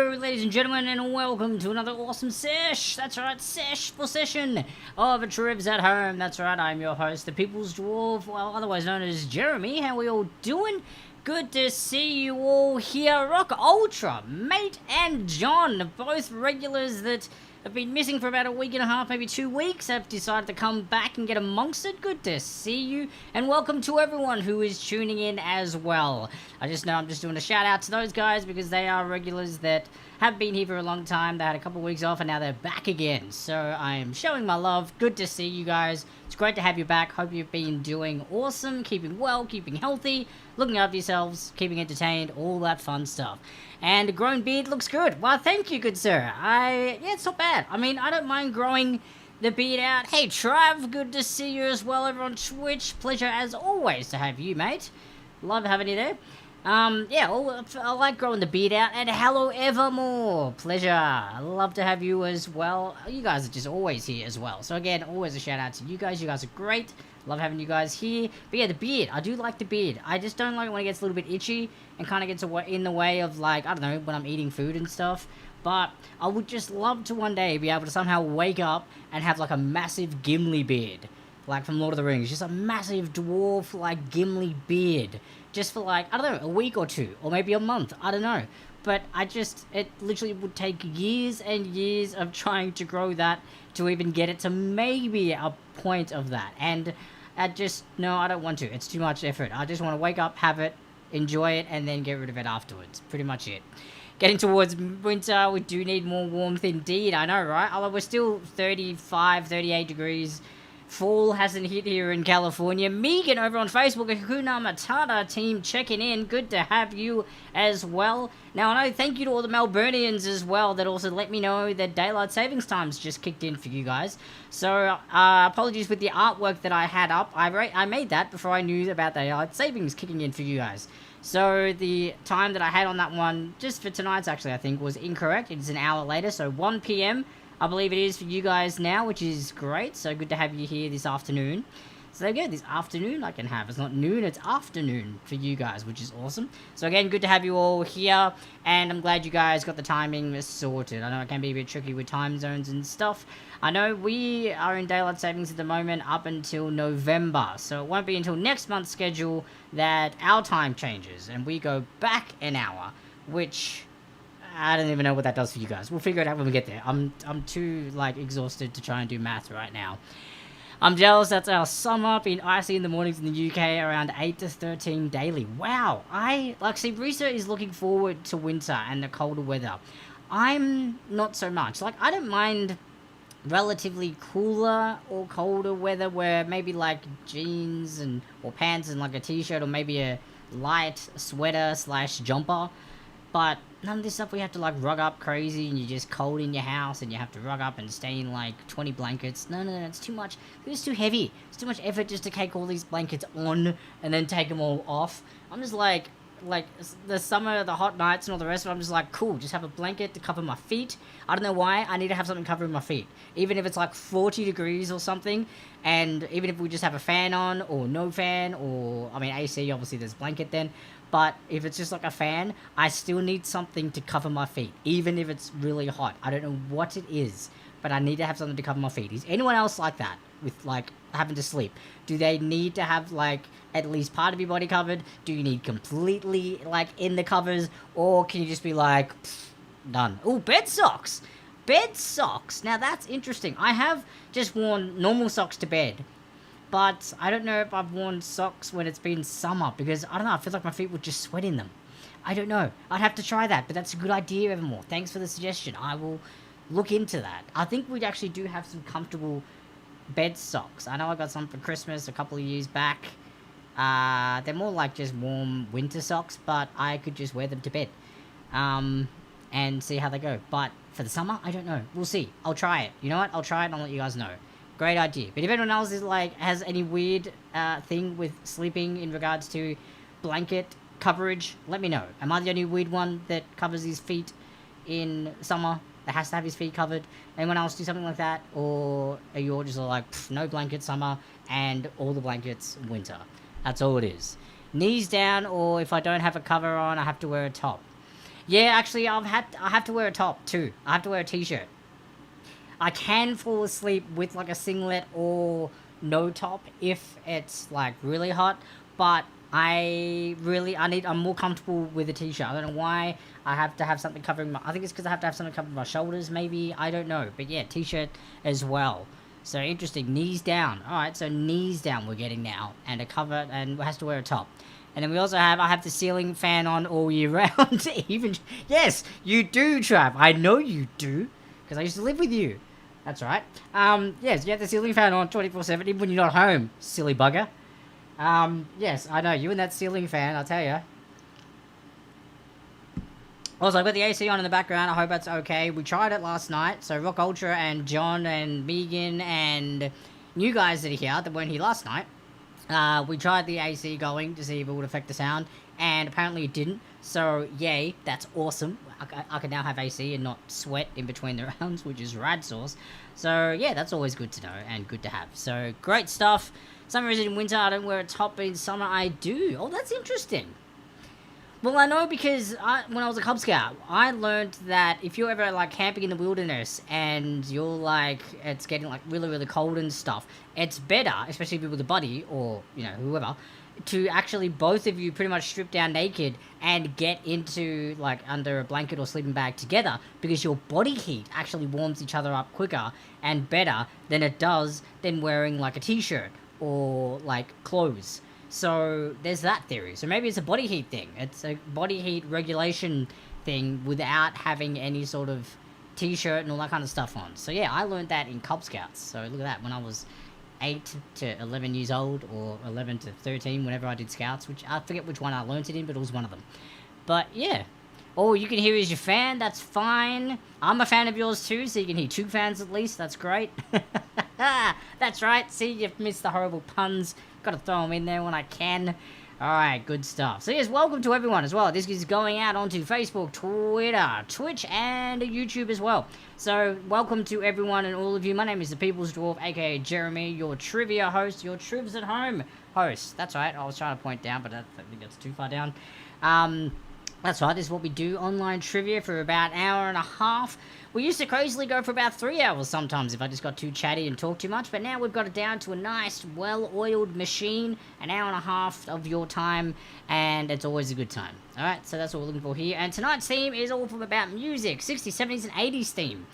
Hello, ladies and gentlemen, and welcome to another awesome sesh. That's right, sesh for session of Trivs at Home. That's right, I'm your host, the People's Dwarf, well, otherwise known as Jeremy. How we all doing? Good to see you all here. Rock Ultra, Mate, and John, both regulars that have been missing for about a week and a half, maybe 2 weeks, have decided to come back and get amongst it. Good to see you, and welcome to everyone who is tuning in as well. I just know I'm just doing a shout out to those guys because they are regulars that have been here for a long time. They had a couple of weeks off and now they're back again. So I am showing my love. Good to see you guys. It's great to have you back. Hope you've been doing awesome, keeping well, keeping healthy, looking after yourselves, keeping entertained, all that fun stuff. And a grown beard looks good. Well, thank you, good sir. Yeah, it's not bad. I mean, I don't mind growing the beard out. Hey, Trav, good to see you as well over on Twitch. Pleasure as always to have you, mate. Love having you there. Yeah, I like growing the beard out. And hello, Evermore. Pleasure. I love to have you as well. You guys are just always here as well. So again, always a shout out to you guys. You guys are great. Love having you guys here. But yeah, the beard. I do like the beard. I just don't like it when it gets a little bit itchy and kind of gets in the way of, like, I don't know, when I'm eating food and stuff. But I would just love to one day be able to somehow wake up and have, like, a massive Gimli beard. Like from Lord of the Rings. Just a massive dwarf, like, Gimli beard. Just for, like, I don't know, a week or two. Or maybe a month. I don't know. But it literally would take years and years of trying to grow that to even get it to maybe a point of that. And no, I don't want to. It's too much effort. I just want to wake up, have it, enjoy it, and then get rid of it afterwards. Pretty much it. Getting towards winter, we do need more warmth indeed. I know, right? Although we're still 35, 38 degrees. Fall hasn't hit here in California. Megan over on Facebook, Hakuna Matata team checking in. Good to have you as well. Now, I know, thank you to all the Melburnians as well that also let me know that Daylight Savings Time's just kicked in for you guys. So, apologies with the artwork that I had up. I made that before I knew about Daylight Savings kicking in for you guys. So, the time that I had on that one, just for tonight's actually, I think, was incorrect. It's an hour later, so 1 p.m. I believe it is for you guys now, which is great. So good to have you here this afternoon. So there you go, this afternoon I can have. It's not noon, it's afternoon for you guys, which is awesome. So again, good to have you all here. And I'm glad you guys got the timing sorted. I know it can be a bit tricky with time zones and stuff. I know we are in Daylight Savings at the moment up until November. So it won't be until next month's schedule that our time changes. And we go back an hour, which I don't even know what that does for you guys. We'll figure it out when we get there. I'm too, like, exhausted to try and do math right now. I'm jealous. That's our summer. Been icy in the mornings in the UK, around 8 to 13 daily. Wow. See, Risa is looking forward to winter and the colder weather. I'm not so much. Like, I don't mind relatively cooler or colder weather where maybe, like, jeans or pants and, like, a t-shirt or maybe a light sweater / jumper. But none of this stuff we have to, like, rug up crazy and you're just cold in your house and you have to rug up and stay in, like, 20 blankets. No, it's too much. It's too heavy. It's too much effort just to take all these blankets on and then take them all off. I'm just like the summer, the hot nights and all the rest of it, I'm just like, cool, just have a blanket to cover my feet. I don't know why, I need to have something covering my feet. Even if it's like 40 degrees or something, and even if we just have a fan on, or no fan, or, I mean, AC, obviously there's blanket then, but if it's just like a fan, I still need something to cover my feet, even if it's really hot. I don't know what it is, but I need to have something to cover my feet. Is anyone else like that, with, like, having to sleep? Do they need to have, like, at least part of your body covered? Do you need completely, like, in the covers? Or can you just be like, done? Ooh, bed socks! Bed socks! Now, that's interesting. I have just worn normal socks to bed. But I don't know if I've worn socks when it's been summer. Because, I don't know, I feel like my feet would just sweat in them. I don't know. I'd have to try that. But that's a good idea, Evermore. Thanks for the suggestion. I will look into that. I think we actually do have some comfortable bed socks. I know I got some for Christmas a couple of years back. They're more like just warm winter socks, but I could just wear them to bed. And see how they go. But for the summer, I don't know. We'll see. I'll try it. You know what? I'll try it and I'll let you guys know. Great idea. But if anyone else is like, has any weird thing with sleeping in regards to blanket coverage, let me know. Am I the only weird one that covers his feet in summer? That has to have his feet covered? Anyone else do something like that? Or are you all just like, no blanket summer and all the blankets winter? That's all it is. Knees down, or if I don't have a cover on, I have to wear a top. Yeah, actually, I have to wear a top too. I have to wear a t-shirt. I can fall asleep with like a singlet or no top if it's like really hot, but I'm more comfortable with a t-shirt. I don't know why I have to have something covering my. I think it's because I have to have something covering my shoulders. Maybe I don't know, but yeah, t-shirt as well. So interesting. Knees down. All right, so knees down we're getting now, and a cover, and has to wear a top. And then I have the ceiling fan on all year round. Even yes, you do, Trav. I know you do, because I used to live with you. That's right. Yes, you have the ceiling fan on 24/7 even when you're not home, silly bugger. Yes, I know, you and that ceiling fan, I'll tell you. Also, I've got the AC on in the background, I hope that's okay. We tried it last night, so Rock Ultra and John and Megan and new guys that are here, that weren't here last night. We tried the AC going to see if it would affect the sound, and apparently it didn't. So, yay, that's awesome. I can now have AC and not sweat in between the rounds, which is rad sauce. So, yeah, that's always good to know and good to have. So, great stuff. Summer is in winter, I don't wear a top, but in summer I do. Oh, that's interesting. Well, I know because when I was a Cub Scout, I learned that if you're ever, like, camping in the wilderness and you're, like, it's getting, like, really, really cold and stuff, it's better, especially if you're with a buddy or, you know, whoever, to actually both of you pretty much strip down naked and get into, like, under a blanket or sleeping bag together, because your body heat actually warms each other up quicker and better than it does than wearing, like, a t-shirt or, like, clothes. So there's that theory. So maybe it's a body heat thing. It's a body heat regulation thing without having any sort of t-shirt and all that kind of stuff on. So yeah, I learned that in Cub Scouts. So look at that, when I was 8 to 11 years old, or 11 to 13, whenever I did Scouts, which I forget which one I learnt it in, but it was one of them. But yeah. All you can hear is your fan, that's fine. I'm a fan of yours too, so you can hear 2 fans at least, that's great. That's right, see, you've missed the horrible puns. Gotta throw them in there when I can. Alright, good stuff. So yes, welcome to everyone as well. This is going out onto Facebook, Twitter, Twitch, and YouTube as well. So, welcome to everyone and all of you. My name is the People's Dwarf, aka Jeremy, your trivia host, your Trivs at Home host. That's right, I was trying to point down, but I think that's too far down. That's right, this is what we do, online trivia for about an hour and a half. We used to crazily go for about 3 hours sometimes if I just got too chatty and talked too much, but now we've got it down to a nice, well-oiled machine, an hour and a half of your time, and it's always a good time. Alright, so that's what we're looking for here, and tonight's theme is all from about music, 60s, 70s, and 80s theme.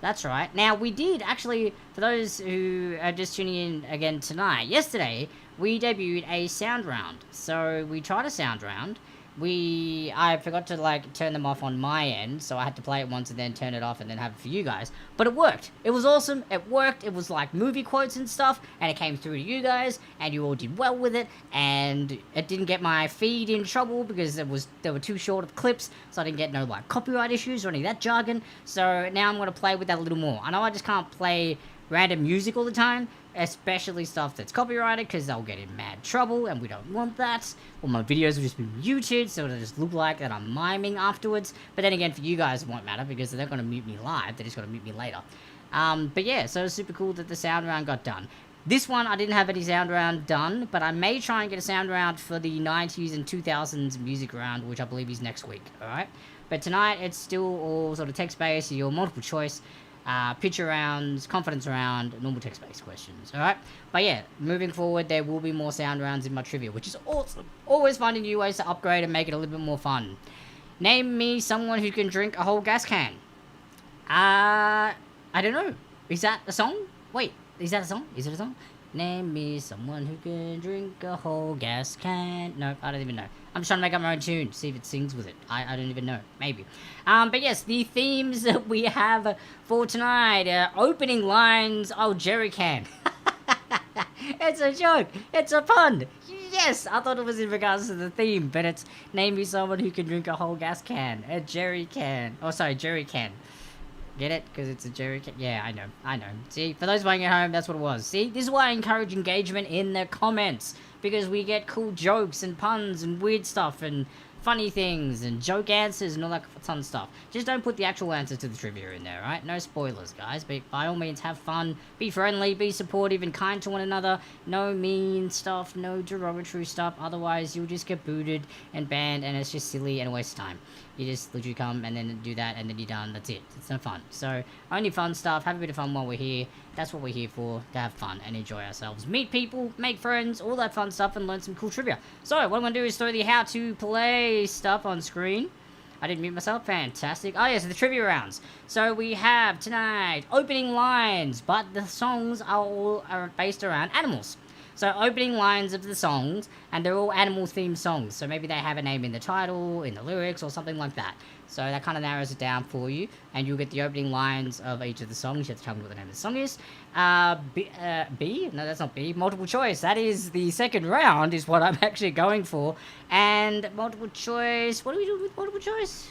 That's right. Now, we did, actually, for those who are just tuning in again tonight, yesterday, we debuted a sound round. So, we tried a sound round. I forgot to, like, turn them off on my end, so I had to play it once and then turn it off and then have it for you guys. But it worked. It was awesome. It worked. It was, like, movie quotes and stuff, and it came through to you guys, and you all did well with it, and it didn't get my feed in trouble because they were too short of clips, so I didn't get no, like, copyright issues or any of that jargon. So now I'm going to play with that a little more. I know I just can't play random music all the time, especially stuff that's copyrighted, because they'll get in mad trouble, and we don't want that. Or my videos will just be muted, so it'll just look like that I'm miming afterwards. But then again, for you guys, it won't matter, because they're not going to mute me live, they're just going to mute me later. But yeah, so it's super cool that the sound round got done. This one, I didn't have any sound round done, but I may try and get a sound round for the 90s and 2000s music round, which I believe is next week, alright? But tonight, it's still all sort of text-based, your multiple choice, picture rounds, confidence round, normal text-based questions, alright? But yeah, moving forward, there will be more sound rounds in my trivia, which is awesome. Always finding new ways to upgrade and make it a little bit more fun. Name me someone who can drink a whole gas can. I don't know. Is that a song? Wait, is that a song? Is it a song? Name me someone who can drink a whole gas can. No, I don't even know. I'm just trying to make up my own tune, see if it sings with it. I don't even know. Maybe. But yes, the themes that we have for tonight. Opening lines. Oh, jerry can. It's a joke. It's a pun. Yes, I thought it was in regards to the theme, but it's name me someone who can drink a whole gas can. A jerry can. Oh, sorry, jerry can. Get it? Because it's a jerry can. Yeah, I know. See, for those playing at home, that's what it was. See, this is why I encourage engagement in the comments. Because we get cool jokes and puns and weird stuff and funny things and joke answers and all that fun stuff. Just don't put the actual answers to the trivia in there, right? No spoilers, guys. But by all means, have fun, be friendly, be supportive and kind to one another. No mean stuff, no derogatory stuff. Otherwise, you'll just get booted and banned, and it's just silly and a waste of time. You just literally come and then do that, and then you're done. That's it. It's no fun. So, only fun stuff. Have a bit of fun while we're here. That's what we're here for, to have fun and enjoy ourselves. Meet people, make friends, all that fun stuff, and learn some cool trivia. So, what I'm going to do is throw the how to play stuff on screen. I didn't mute myself. Fantastic. Oh, yes, the trivia rounds. So, we have tonight opening lines, but the songs are based around animals. So, opening lines of the songs, and they're all animal-themed songs. So, maybe they have a name in the title, in the lyrics, or something like that. So, that kind of narrows it down for you, and you'll get the opening lines of each of the songs. You have to tell me what the name of the song is. B? No, that's not B. Multiple choice. That is the second round, is what I'm actually going for. And multiple choice... What do we do with multiple choice?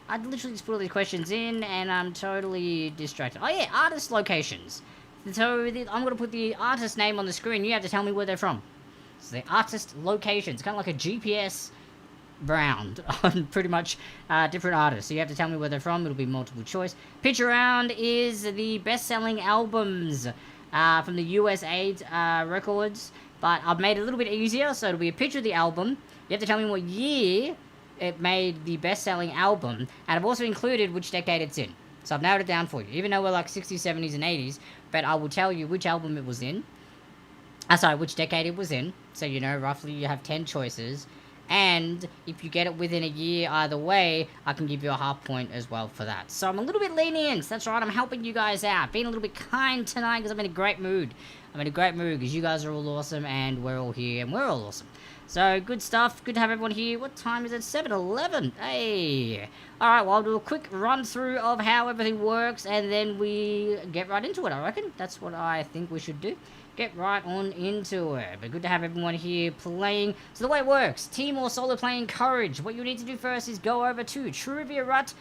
I literally just put all these questions in, and I'm totally distracted. Oh, yeah, artist locations. So, I'm going to put the artist name on the screen. You have to tell me where they're from. So, the artist locations. Kind of like a GPS round on pretty much different artists. So, you have to tell me where they're from. It'll be multiple choice. Pitch around is the best-selling albums from the USA records. But I've made it a little bit easier. So, it'll be a picture of the album. You have to tell me what year it made the best-selling album. And I've also included which decade it's in. So I've narrowed it down for you. Even though we're like 60s, 70s, and 80s, but I will tell you which album it was in. Which decade it was in. So you know, roughly you have 10 choices. And if you get it within a year either way, I can give you a half point as well for that. So I'm a little bit lenient. That's right, I'm helping you guys out. Being a little bit kind tonight because I'm in a great mood. I'm in a great mood because you guys are all awesome and we're all here and we're all awesome. So, good stuff. Good to have everyone here. What time is it? 7:11. Hey. Alright, well, I'll do a quick run-through of how everything works, and then we get right into it, I reckon. That's what I think we should do. Get right on into it. But good to have everyone here playing. So, the way it works, team or solo play encouraged. What you need to do first is go over to triviarut.com.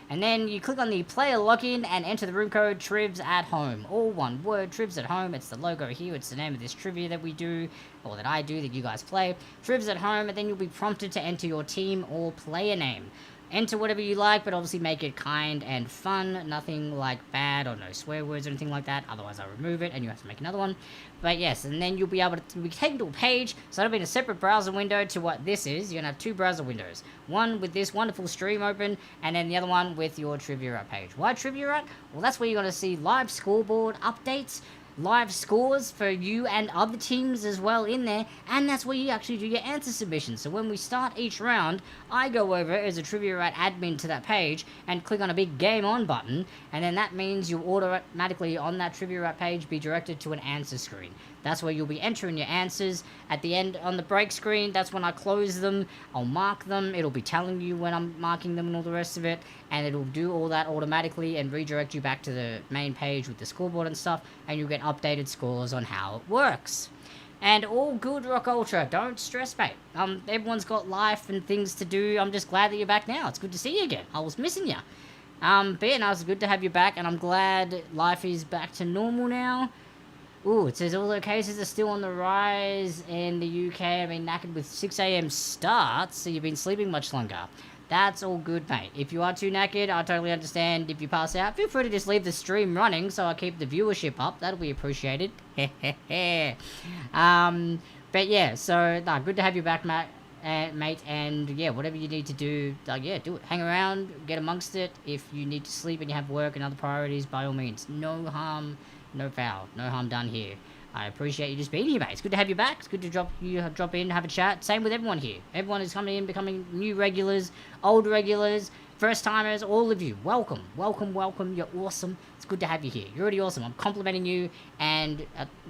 And then you click on the player login and enter the room code Trivs at Home. All one word, Trivs at Home. It's the logo here. It's the name of this trivia that we do, or that I do, that you guys play. Trivs at Home, and then you'll be prompted to enter your team or player name. Enter whatever you like, but obviously make it kind and fun. Nothing like bad or no swear words or anything like that. Otherwise, I'll remove it and you have to make another one. But yes, and then you'll be able to be taken to a page. So that'll be in a separate browser window to what this is. You're going to have two browser windows. One with this wonderful stream open, and then the other one with your Trivia page. Why Trivia? Well, that's where you're going to see live scoreboard updates, live scores for you and other teams as well in there, and that's where you actually do your answer submissions. So when we start each round, I go over as a Trivia Rat admin to that page and click on a big Game On button, and then that means you'll automatically on that Trivia Rat page be directed to an answer screen. That's where you'll be entering your answers. At the end on the break screen, that's when I close them. I'll mark them. It'll be telling you when I'm marking them and all the rest of it, and it'll do all that automatically and redirect you back to the main page with the scoreboard and stuff, and you'll get updated scores on how it works. And all good, Rock Ultra. Don't stress, mate. Everyone's got life and things to do. I'm just glad that you're back now. It's good to see you again. I was missing you. But yeah, no, it's good to have you back, and I'm glad life is back to normal now. Ooh, it says all the cases are still on the rise in the UK. I mean, knackered with 6 a.m. starts, so you've been sleeping much longer. That's all good, mate. If you are too knackered, I totally understand. If you pass out, feel free to just leave the stream running so I keep the viewership up. That'll be appreciated. But yeah, so, no, good to have you back, mate. And yeah, whatever you need to do, yeah, do it. Hang around, get amongst it. If you need to sleep and you have work and other priorities, by all means, no harm. No foul. No harm done here. I appreciate you just being here, mate. It's good to have you back. It's good to drop in, have a chat. Same with everyone here. Everyone is coming in, becoming new regulars, old regulars, first timers, all of you. Welcome. Welcome, welcome. You're awesome. It's good to have you here. You're already awesome. I'm complimenting you, and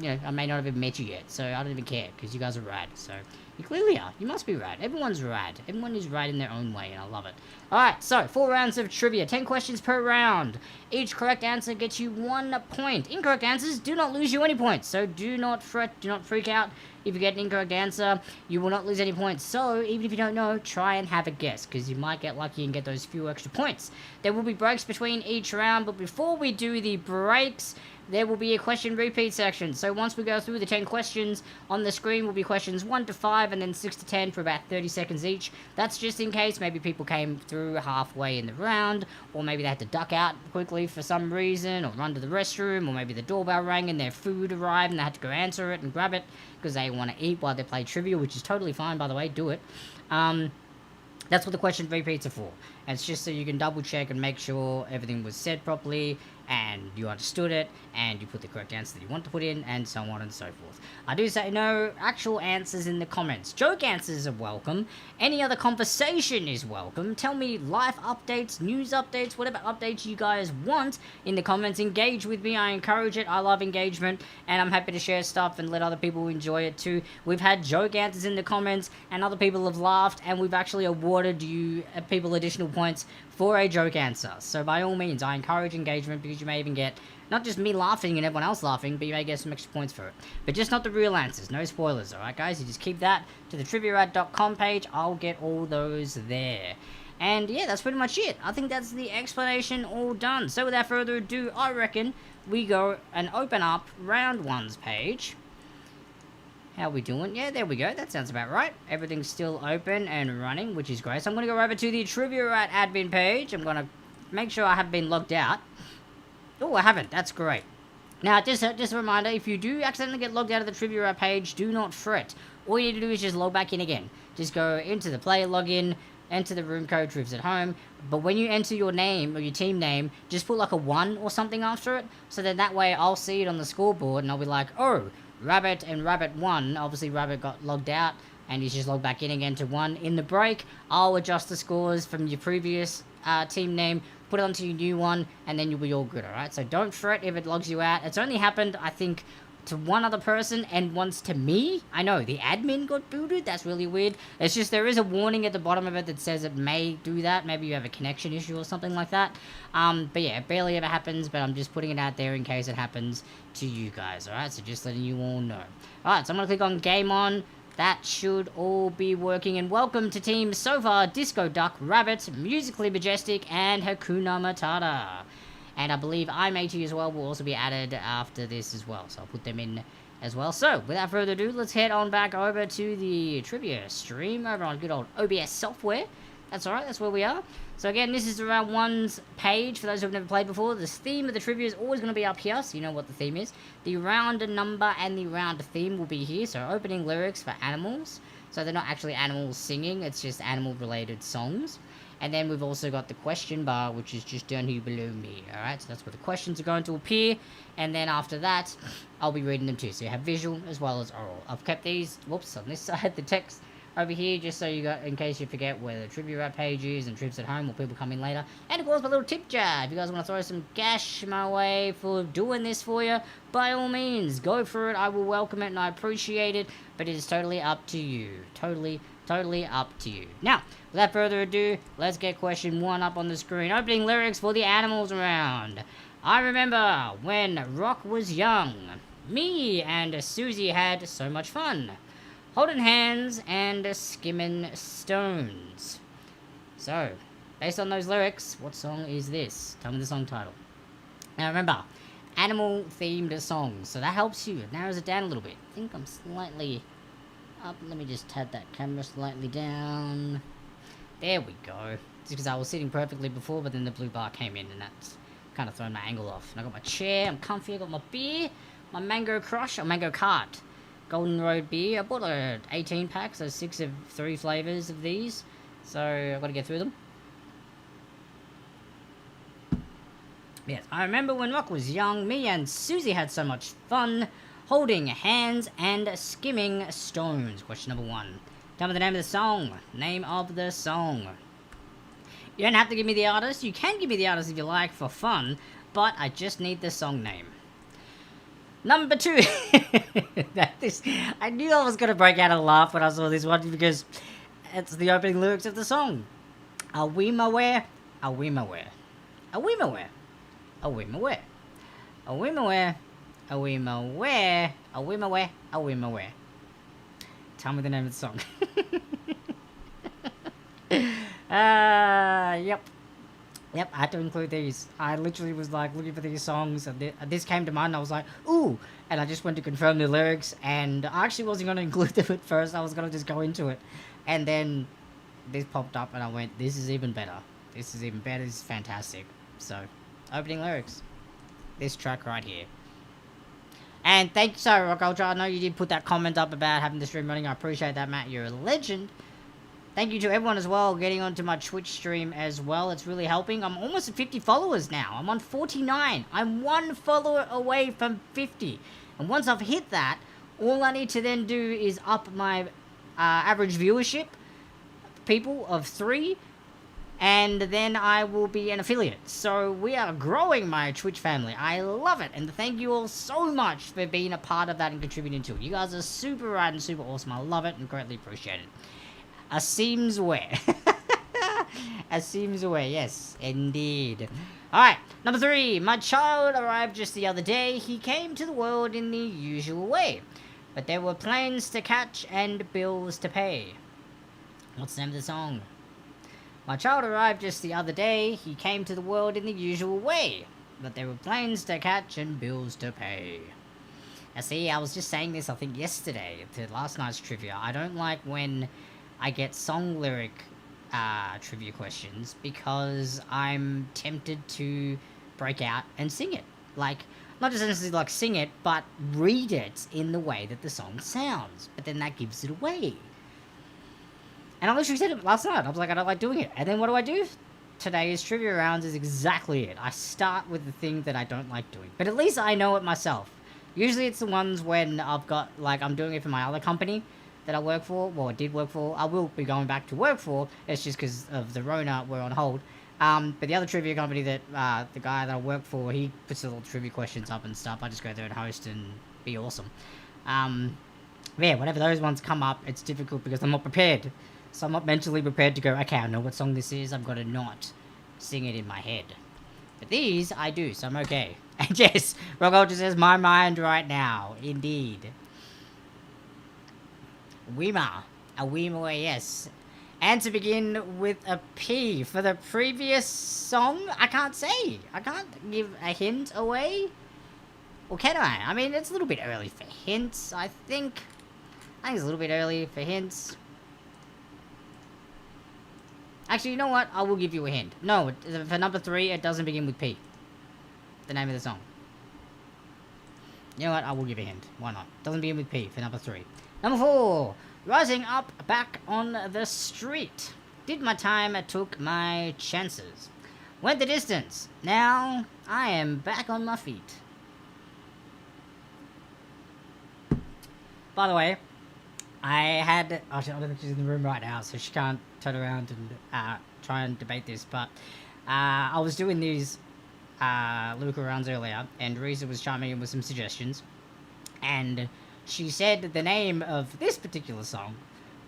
you know, I may not have even met you yet, so I don't even care because you guys are rad. So you clearly are. You must be rad. Everyone's rad. Everyone is rad in their own way, and I love it. Alright, so 4 rounds of trivia. 10 questions per round. Each correct answer gets you 1 point. Incorrect answers do not lose you any points, so do not fret, do not freak out. If you get an incorrect answer, you will not lose any points. So, even if you don't know, try and have a guess, because you might get lucky and get those few extra points. There will be breaks between each round, but before we do the breaks, there will be a question repeat section. So once we go through the 10 questions, on the screen will be questions 1 to 5 and then 6 to 10 for about 30 seconds each. That's just in case maybe people came through halfway in the round, or maybe they had to duck out quickly for some reason, or run to the restroom, or maybe the doorbell rang and their food arrived and they had to go answer it and grab it because they want to eat while they play trivia, which is totally fine, by the way, do it. That's what the question repeats are for. And it's just so you can double check and make sure everything was said properly and you understood it and you put the correct answer that you want to put in, and so on and so forth. I do say no actual answers in the comments. Joke answers are welcome. Any other conversation is welcome. Tell me life updates, news updates, whatever updates you guys want in the comments. Engage with me. I encourage it. I love engagement, and I'm happy to share stuff and let other people enjoy it too. We've had joke answers in the comments and other people have laughed, and we've actually awarded you people additional points for a joke answer. So by all means, I encourage engagement, because you may even get not just me laughing and everyone else laughing, but you may get some extra points for it. But just not the real answers. No spoilers, alright guys? You just keep that to the triviarad.com page. I'll get all those there. And yeah, that's pretty much it. I think that's the explanation all done. So without further ado, I reckon we go and open up round one's page. How we doing? Yeah, there we go. That sounds about right. Everything's still open and running, which is great. So I'm going to go over to the Trivia admin page. I'm going to make sure I have been logged out. Oh, I haven't. That's great. Now, just a reminder, if you do accidentally get logged out of the Trivia page, do not fret. All you need to do is just log back in again. Just go into the player login, enter the room code Trivs at home, but when you enter your name or your team name, just put like a 1 or something after it, so then that way I'll see it on the scoreboard and I'll be like, oh, Rabbit and Rabbit 1, obviously Rabbit got logged out and he's just logged back in again to 1. In the break, I'll adjust the scores from your previous team name, put it onto your new one, and then you'll be all good, alright? So don't fret if it logs you out. It's only happened, I think, to one other person and once to me. I know, the admin got booted. That's really weird. It's just there is a warning at the bottom of it that says it may do that. Maybe you have a connection issue or something like that. But yeah, it barely ever happens, but I'm just putting it out there in case it happens to you guys, alright? So just letting you all know. Alright, so I'm going to click on Game On. That should all be working, and welcome to Team Sofa, Disco Duck, Rabbit, Musically Majestic, and Hakuna Matata. And I believe iMatey as well will also be added after this as well, so I'll put them in as well. So, without further ado, let's head on back over to the trivia stream over on good old OBS software. That's alright, that's where we are. So again, this is the round one's page. For those who have never played before, the theme of the trivia is always going to be up here, so you know what the theme is. The round number and the round theme will be here. So opening lyrics for animals. So they're not actually animals singing, it's just animal-related songs. And then we've also got the question bar, which is just down here below me, alright? So that's where the questions are going to appear. And then after that, I'll be reading them too. So you have visual as well as oral. I've kept these, whoops, on this side, the text over here, just so you got, in case you forget where the trivia rap page is and trips at home or people come in later. And of course, my little tip jar. If you guys want to throw some cash my way for doing this for you, by all means, go for it. I will welcome it and I appreciate it, but it is totally up to you. Totally up to you. Now, without further ado, let's get question 1 up on the screen. Opening lyrics for the animals round. I remember when Rock was young. Me and Susie had so much fun. Holding hands and skimming stones. So, based on those lyrics, what song is this? Tell me the song title. Now remember, animal-themed songs, so that helps you. It narrows it down a little bit. I think I'm slightly up. Let me just tap that camera slightly down. There we go. Just because I was sitting perfectly before, but then the blue bar came in, and that's kind of thrown my angle off. And I got my chair, I'm comfy, I got my beer, my mango crush, or mango cart. Golden Road beer. I bought a 18 pack, so 6 of 3 flavors of these. So I've got to get through them. Yes, I remember when Rock was young, me and Susie had so much fun, holding hands and skimming stones. Question number 1. Tell me the name of the song. Name of the song. You don't have to give me the artist. You can give me the artist if you like for fun, but I just need the song name. Number 2. I knew I was going to break out a laugh when I saw this one because it's the opening lyrics of the song. Are we my where? Are we my where? Are we my where? Are we my where? Are we my where? Are we my where? Are we my where? Are we my where? Tell me the name of the song. Yep. Yep, I had to include these. I literally was like looking for these songs, and this came to mind, and I was like, ooh! And I just went to confirm the lyrics, and I actually wasn't going to include them at first. I was going to just go into it. And then this popped up, and I went, this is even better. This is even better. This is fantastic. So, opening lyrics. This track right here. And thanks, Rock Ultra. I know you did put that comment up about having the stream running. I appreciate that, Matt. You're a legend. Thank you to everyone as well, getting onto my Twitch stream as well. It's really helping. I'm almost at 50 followers now. I'm on 49. I'm 1 follower away from 50. And once I've hit that, all I need to then do is up my average viewership, people of 3, and then I will be an affiliate. So we are growing my Twitch family. I love it. And thank you all so much for being a part of that and contributing to it. You guys are super rad and super awesome. I love it and greatly appreciate it. A seems aware. A seems aware, yes, indeed. Alright, number 3. My child arrived just the other day. He came to the world in the usual way. But there were planes to catch and bills to pay. What's the name of the song? My child arrived just the other day. He came to the world in the usual way. But there were planes to catch and bills to pay. Now see, I was just saying this, I think, yesterday to last night's trivia. I don't like when I get song lyric trivia questions because I'm tempted to break out and sing it. Like, not just necessarily like sing it, but read it in the way that the song sounds. But then that gives it away. And I literally said it last night. I was like, I don't like doing it. And then what do? Today's trivia rounds is exactly it. I start with the thing that I don't like doing. But at least I know it myself. Usually it's the ones when I've got, like, I'm doing it for my other company that I work for, well, I did work for, I will be going back to work for, it's just because of the Rona, we're on hold. But the other trivia company that, the guy that I work for, he puts the little trivia questions up and stuff, I just go there and host and be awesome. Yeah, whenever those ones come up, it's difficult because I'm not prepared. So I'm not mentally prepared to go, okay, I know what song this is, I've got to not sing it in my head. But these, I do, so I'm okay. And yes, Rock Ultra says, my mind right now, indeed. Weema. A Weema, yes. And to begin with a P. For the previous song, I can't say. I can't give a hint away. Or can I? I mean, it's a little bit early for hints, I think. I think it's a little bit early for hints. Actually, you know what? I will give you a hint. No, for number 3, it doesn't begin with P. The name of the song. You know what? I will give a hint. Why not? Doesn't begin with P for number 3. Number 4, rising up back on the street. Did my time, took my chances. Went the distance. Now I am back on my feet. By the way, I had... Oh, I don't think she's in the room right now, so she can't turn around and try and debate this, but I was doing these lyrical rounds earlier, and Risa was chiming in with some suggestions, and she said the name of this particular song,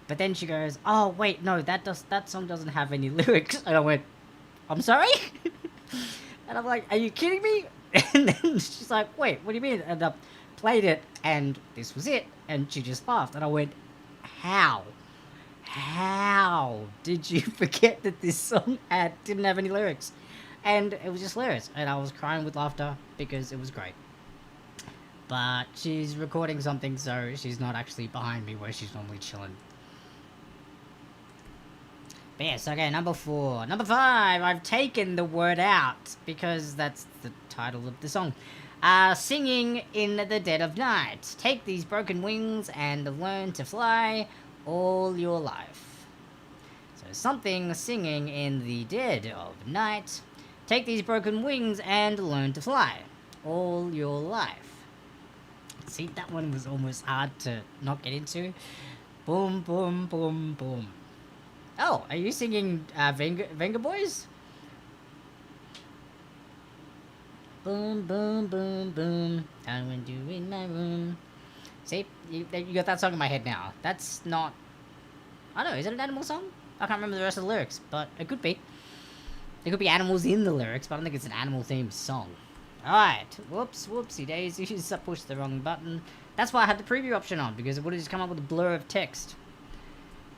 but then she goes, oh, wait, no, that song doesn't have any lyrics. And I went, I'm sorry? And I'm like, are you kidding me? And then she's like, wait, what do you mean? And I played it, and this was it. And she just laughed. And I went, how? How did you forget that this song didn't have any lyrics? And it was just lyrics. And I was crying with laughter because it was great. But she's recording something, so she's not actually behind me where she's normally chilling. But yes, okay, number 4. Number 5, I've taken the word out, because that's the title of the song. Singing in the dead of night. Take these broken wings and learn to fly all your life. So something singing in the dead of night. Take these broken wings and learn to fly all your life. See, that one was almost hard to not get into. Boom, boom, boom, boom. Oh, are you singing Venga Boys? Boom, boom, boom, boom. I want you in my room. See, you got that song in my head now. That's not... I don't know, is it an animal song? I can't remember the rest of the lyrics, but it could be. There could be animals in the lyrics, but I don't think it's an animal-themed song. Alright, whoopsie daisies, I pushed the wrong button. That's why I had the preview option on, because it would have just come up with a blur of text.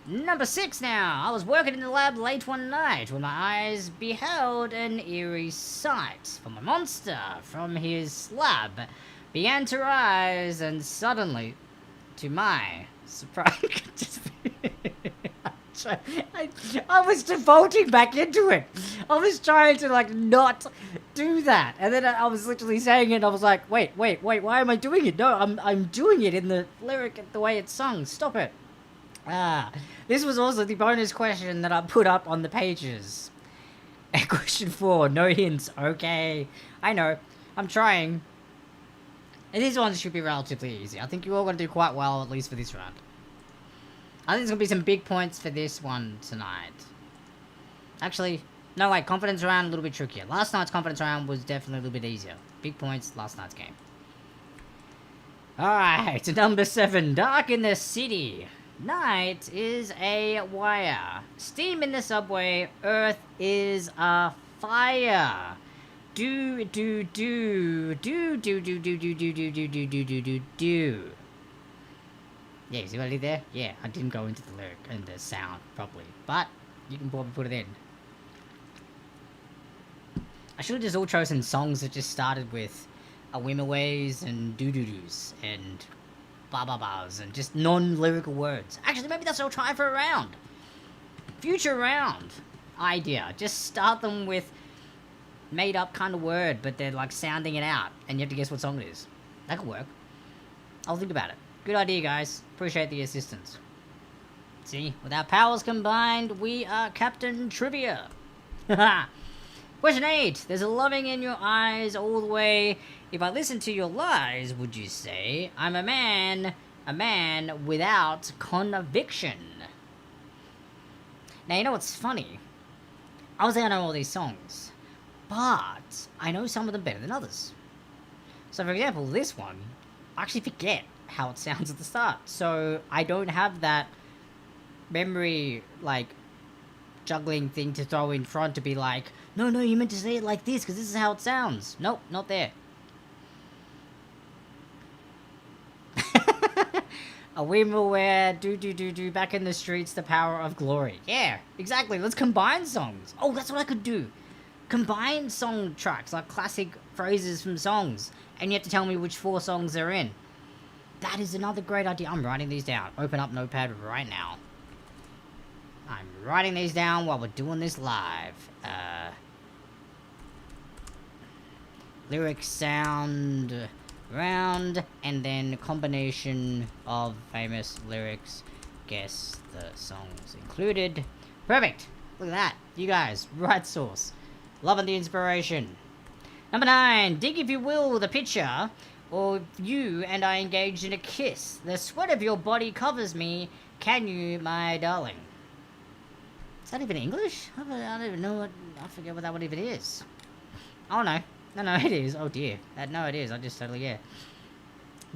Number 6 now. I was working in the lab late one night when my eyes beheld an eerie sight. For my monster from his slab began to rise, and suddenly, to my surprise, I was defaulting back into it. I was trying to, like, not do that. And then I was literally saying it, and I was like, wait, why am I doing it? No, I'm doing it in the lyric, the way it's sung. Stop it. This was also the bonus question that I put up on the pages. And question 4, no hints. Okay, I know. I'm trying. And these ones should be relatively easy. I think you're all going to do quite well, at least for this round. I think there's going to be some big points for this one tonight. Actually, no, wait, confidence round, a little bit trickier. Last night's confidence round was definitely a little bit easier. Big points, last night's game. Alright, number 7, dark in the city. Night is a wire. Steam in the subway. Earth is a fire. Do. Yeah, see what I did there? Yeah, I didn't go into the lyric and the sound properly, but you can probably put it in. I should have just all chosen songs that just started with Awimaways and doo-doo-doos and ba-ba-bas and just non-lyrical words. Actually, maybe that's what I'll try for a round. Future round idea. Just start them with made-up kind of word, but they're like sounding it out, and you have to guess what song it is. That could work. I'll think about it. Good idea, guys. Appreciate the assistance. See, with our powers combined, we are Captain Trivia. Haha. Question 8. There's a loving in your eyes all the way. If I listen to your lies, would you say I'm a man without conviction? Now, you know what's funny? Obviously, I know all these songs, but I know some of them better than others. So, for example, this one, I actually forget how it sounds at the start. So, I don't have that memory, like, juggling thing to throw in front to be like, no, you meant to say it like this, because this is how it sounds. Nope, not there. A Wimbleware, do, back in the streets, the power of glory. Yeah, exactly, let's combine songs. Oh, that's what I could do. Combine song tracks, like classic phrases from songs, and you have to tell me which 4 songs they're in. That is another great idea. I'm writing these down. Open up Notepad right now. I'm writing these down while we're doing this live. Lyric sound round, and then combination of famous lyrics. Guess the songs included. Perfect. Look at that. You guys, right source. Loving the inspiration. Number 9. Dig, if you will, the picture. Or you and I engaged in a kiss. The sweat of your body covers me. Can you, my darling? Is that even English? I don't even know what... I forget what that one even is. Oh, no. No, it is. Oh, dear. No, it is. I just totally, yeah.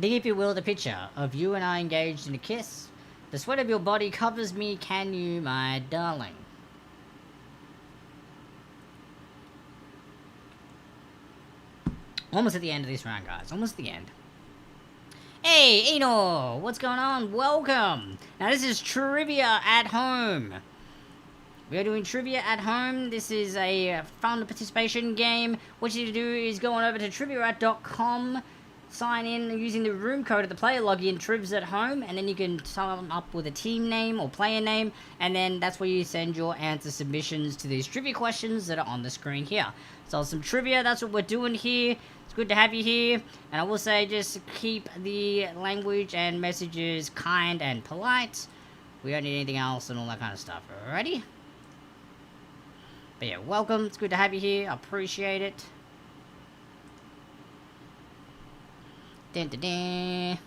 Dig, if you will, the picture of you and I engaged in a kiss. The sweat of your body covers me. Can you, my darling? Almost at the end of this round, guys. Almost at the end. Hey, Eno! What's going on? Welcome! Now, this is Trivia at Home. We are doing Trivia at Home. This is a fun participation game. What you need to do is go on over to triviaat.com, sign in using the room code of the player login, Trivs at Home, and then you can sign up with a team name or player name, and then that's where you send your answer submissions to these trivia questions that are on the screen here. So some trivia, that's what we're doing here. It's good to have you here, and I will say just keep the language and messages kind and polite. We don't need anything else and all that kind of stuff. Alrighty? But yeah, welcome. It's good to have you here. I appreciate it. Dun, dun, dun.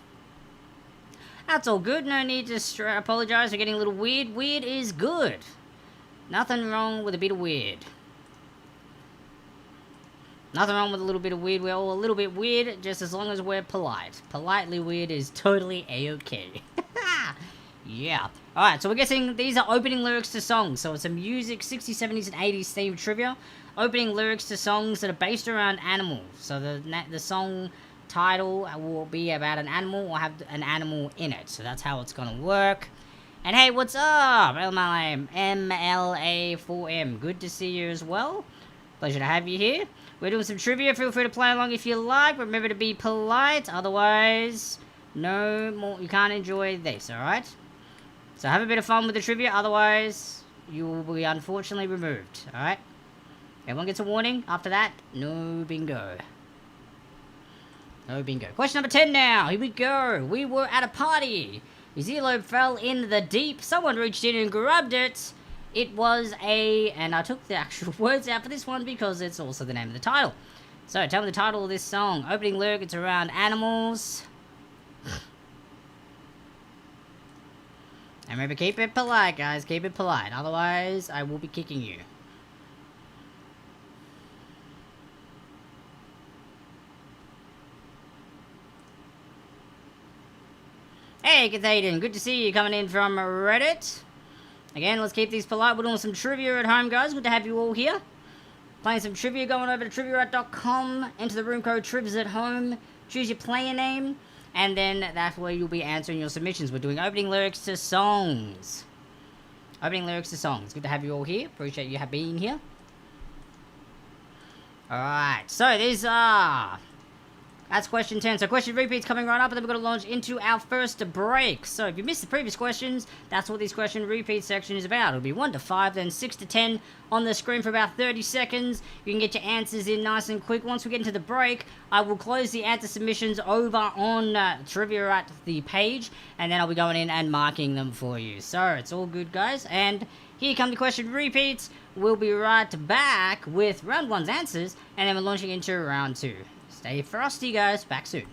That's all good. No need to apologize for getting a little weird. Weird is good. Nothing wrong with a bit of weird. Nothing wrong with a little bit of weird. We're all a little bit weird, just as long as we're polite. Politely weird is totally a-okay. Yeah. Alright, so we're guessing these are opening lyrics to songs. So it's a music, 60s, 70s, and 80s themed trivia. Opening lyrics to songs that are based around animals. So the song title will be about an animal or have an animal in it. So that's how it's gonna work. And hey, what's up? MLA4M. Good to see you as well. Pleasure to have you here. We're doing some trivia. Feel free to play along if you like. Remember to be polite. Otherwise, no more. You can't enjoy this, alright? So have a bit of fun with the trivia. Otherwise, you will be unfortunately removed, alright? Everyone gets a warning. After that, no bingo. No bingo. Question number 10 now. Here we go. We were at a party. His earlobe fell in the deep. Someone reached in and grabbed it. It was a... And I took the actual words out for this one because it's also the name of the title. So, tell me the title of this song. Opening lyric, it's around animals. And remember, keep it polite, guys. Keep it polite. Otherwise, I will be kicking you. Hey, Cathaden, good to see you coming in from Reddit. Again, let's keep these polite. We're doing some trivia at home, guys. Good to have you all here. Playing some trivia, going over to triviarat.com. Enter the room code TRIVS at home. Choose your player name. And then that's where you'll be answering your submissions. We're doing opening lyrics to songs. Opening lyrics to songs. Good to have you all here. Appreciate you being here. Alright, so these are... That's question 10. So question repeats coming right up, and then we're going to launch into our first break. So if you missed the previous questions, that's what this question repeat section is about. It'll be 1 to 5, then 6 to 10 on the screen for about 30 seconds. You can get your answers in nice and quick. Once we get into the break, I will close the answer submissions over on Trivia at the page, and then I'll be going in and marking them for you. So it's all good, guys. And here come the question repeats. We'll be right back with round 1's answers, and then we're launching into round 2. Stay frosty, guys. Back soon.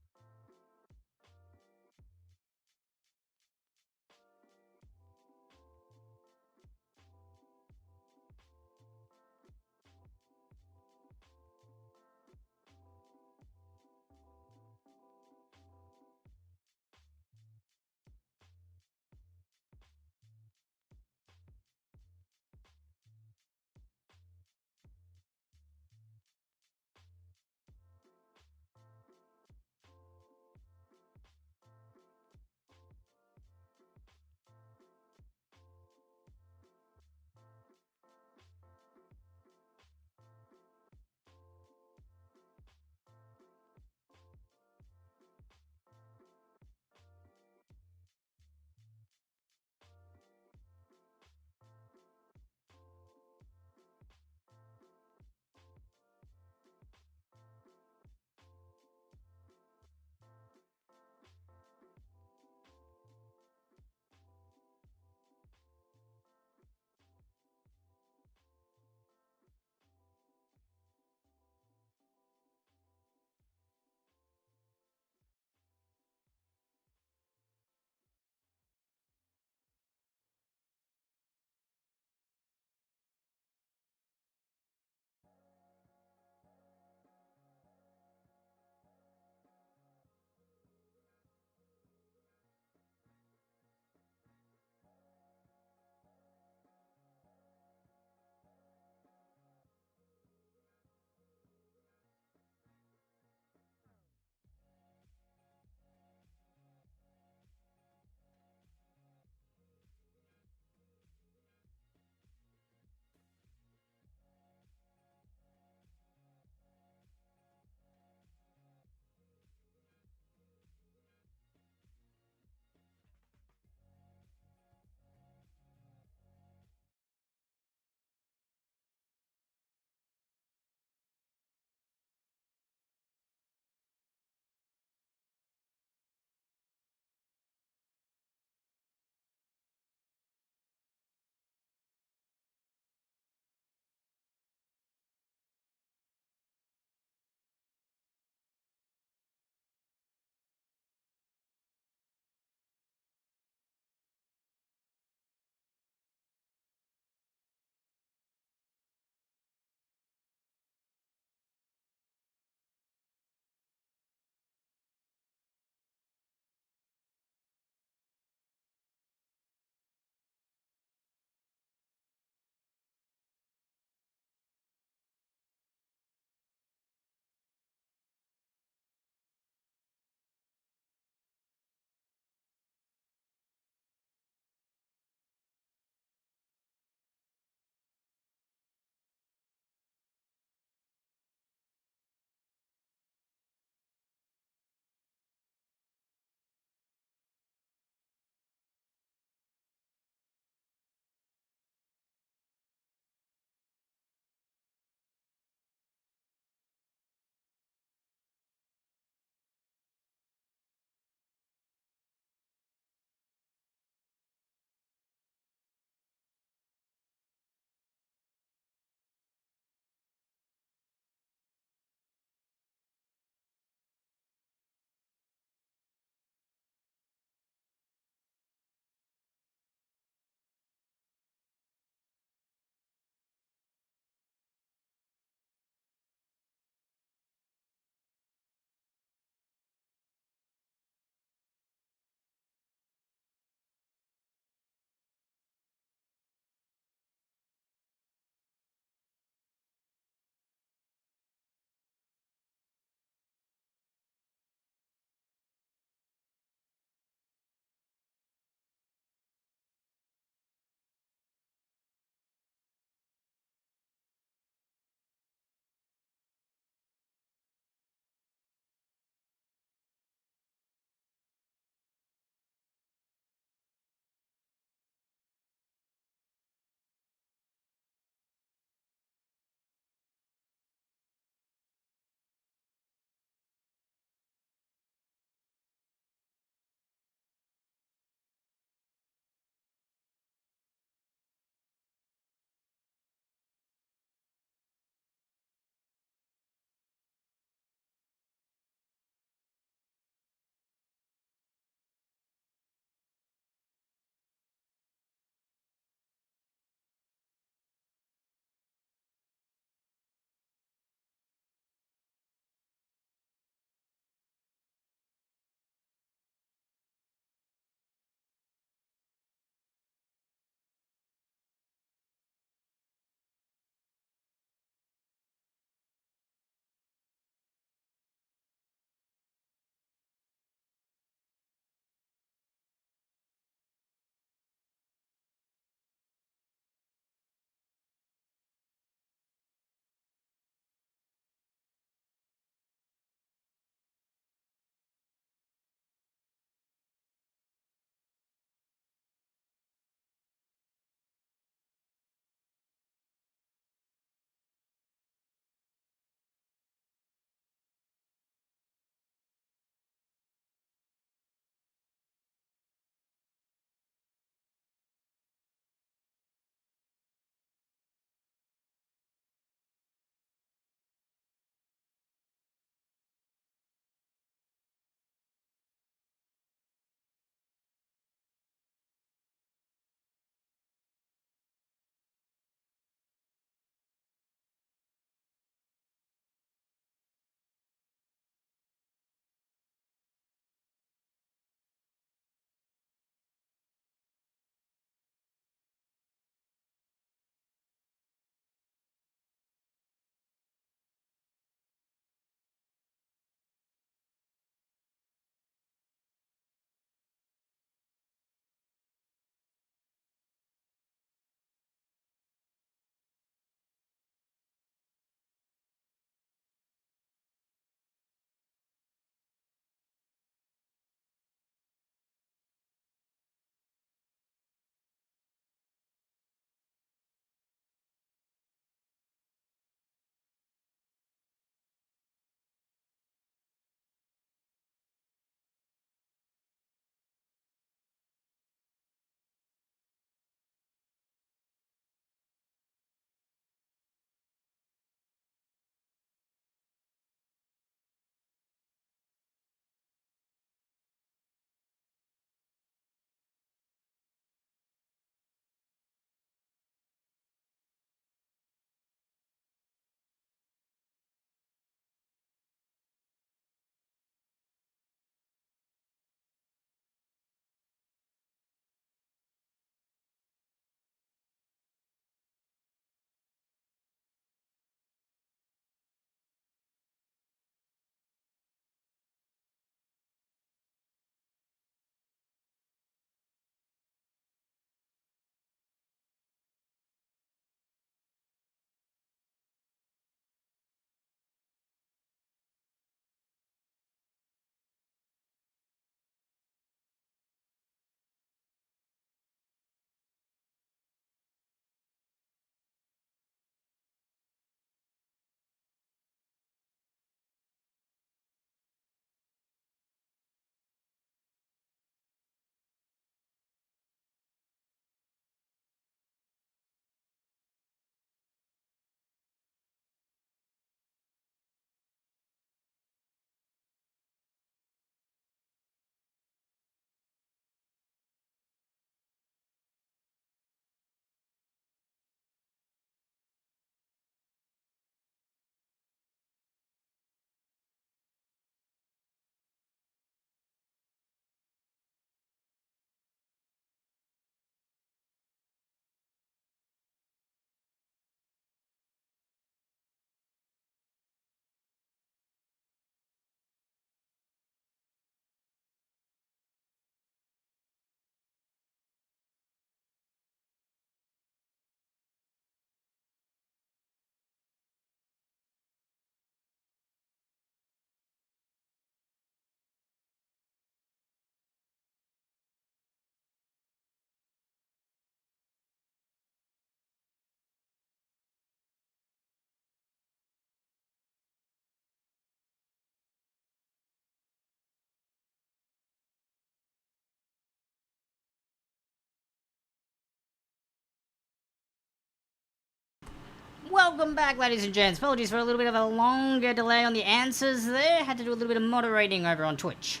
Welcome back, ladies and gents. Apologies for a little bit of a longer delay on the answers there. Had to do a little bit of moderating over on Twitch.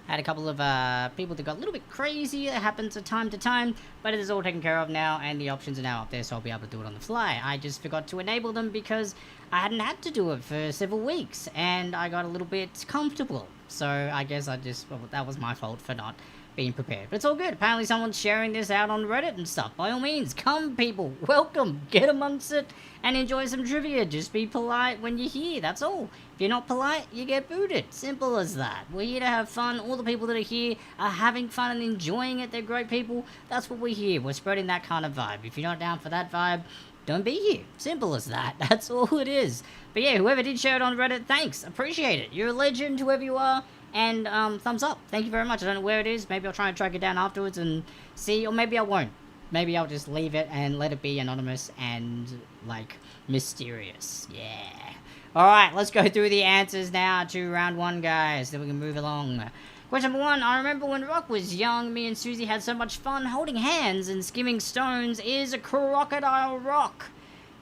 Had a couple of people that got a little bit crazy. It happens from time to time, but it is all taken care of now, and the options are now up there, so I'll be able to do it on the fly. I just forgot to enable them because I hadn't had to do it for several weeks, and I got a little bit comfortable. So I guess well, that was my fault for not being prepared. But it's all good. Apparently someone's sharing this out on Reddit and stuff. By all means, come people. Welcome. Get amongst it and enjoy some trivia. Just be polite when you're here. That's all. If you're not polite, you get booted. Simple as that. We're here to have fun. All the people that are here are having fun and enjoying it. They're great people. That's what we're here. We're spreading that kind of vibe. If you're not down for that vibe, don't be here. Simple as that. That's all it is. But yeah, whoever did share it on Reddit, thanks. Appreciate it. You're a legend, whoever you are. And thumbs up. Thank you very much. I don't know where it is. Maybe I'll try and track it down afterwards and see, or maybe I won't. Maybe I'll just leave it and let it be anonymous and, like, mysterious. Yeah. Alright, let's go through the answers now to round 1, guys. Then we can move along. Question number 1. I remember when Rock was young, me and Susie had so much fun holding hands and skimming stones. Is a Crocodile Rock.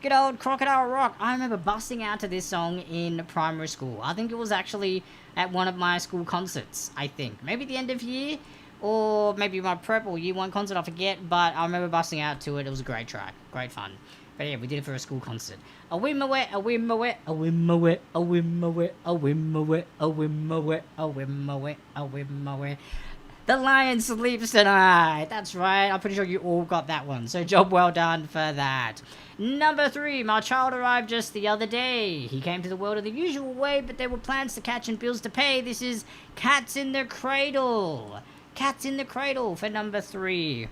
Good old Crocodile Rock. I remember busting out to this song in primary school. I think it was actually at one of my school concerts, I think. Maybe the end of year, or maybe my prep or year 1 concert, I forget, but I remember busting out to it. It was a great track, great fun. But yeah, we did it for a school concert. A whim away, a whim away, a whim away, a whim away, a whim away, a whim away, a whim away, a whim away. The lion sleeps tonight. That's right. I'm pretty sure you all got that one. So job well done for that. Number 3. My child arrived just the other day. He came to the world in the usual way, but there were plans to catch and bills to pay. This is Cats in the Cradle. Cats in the Cradle for number 3.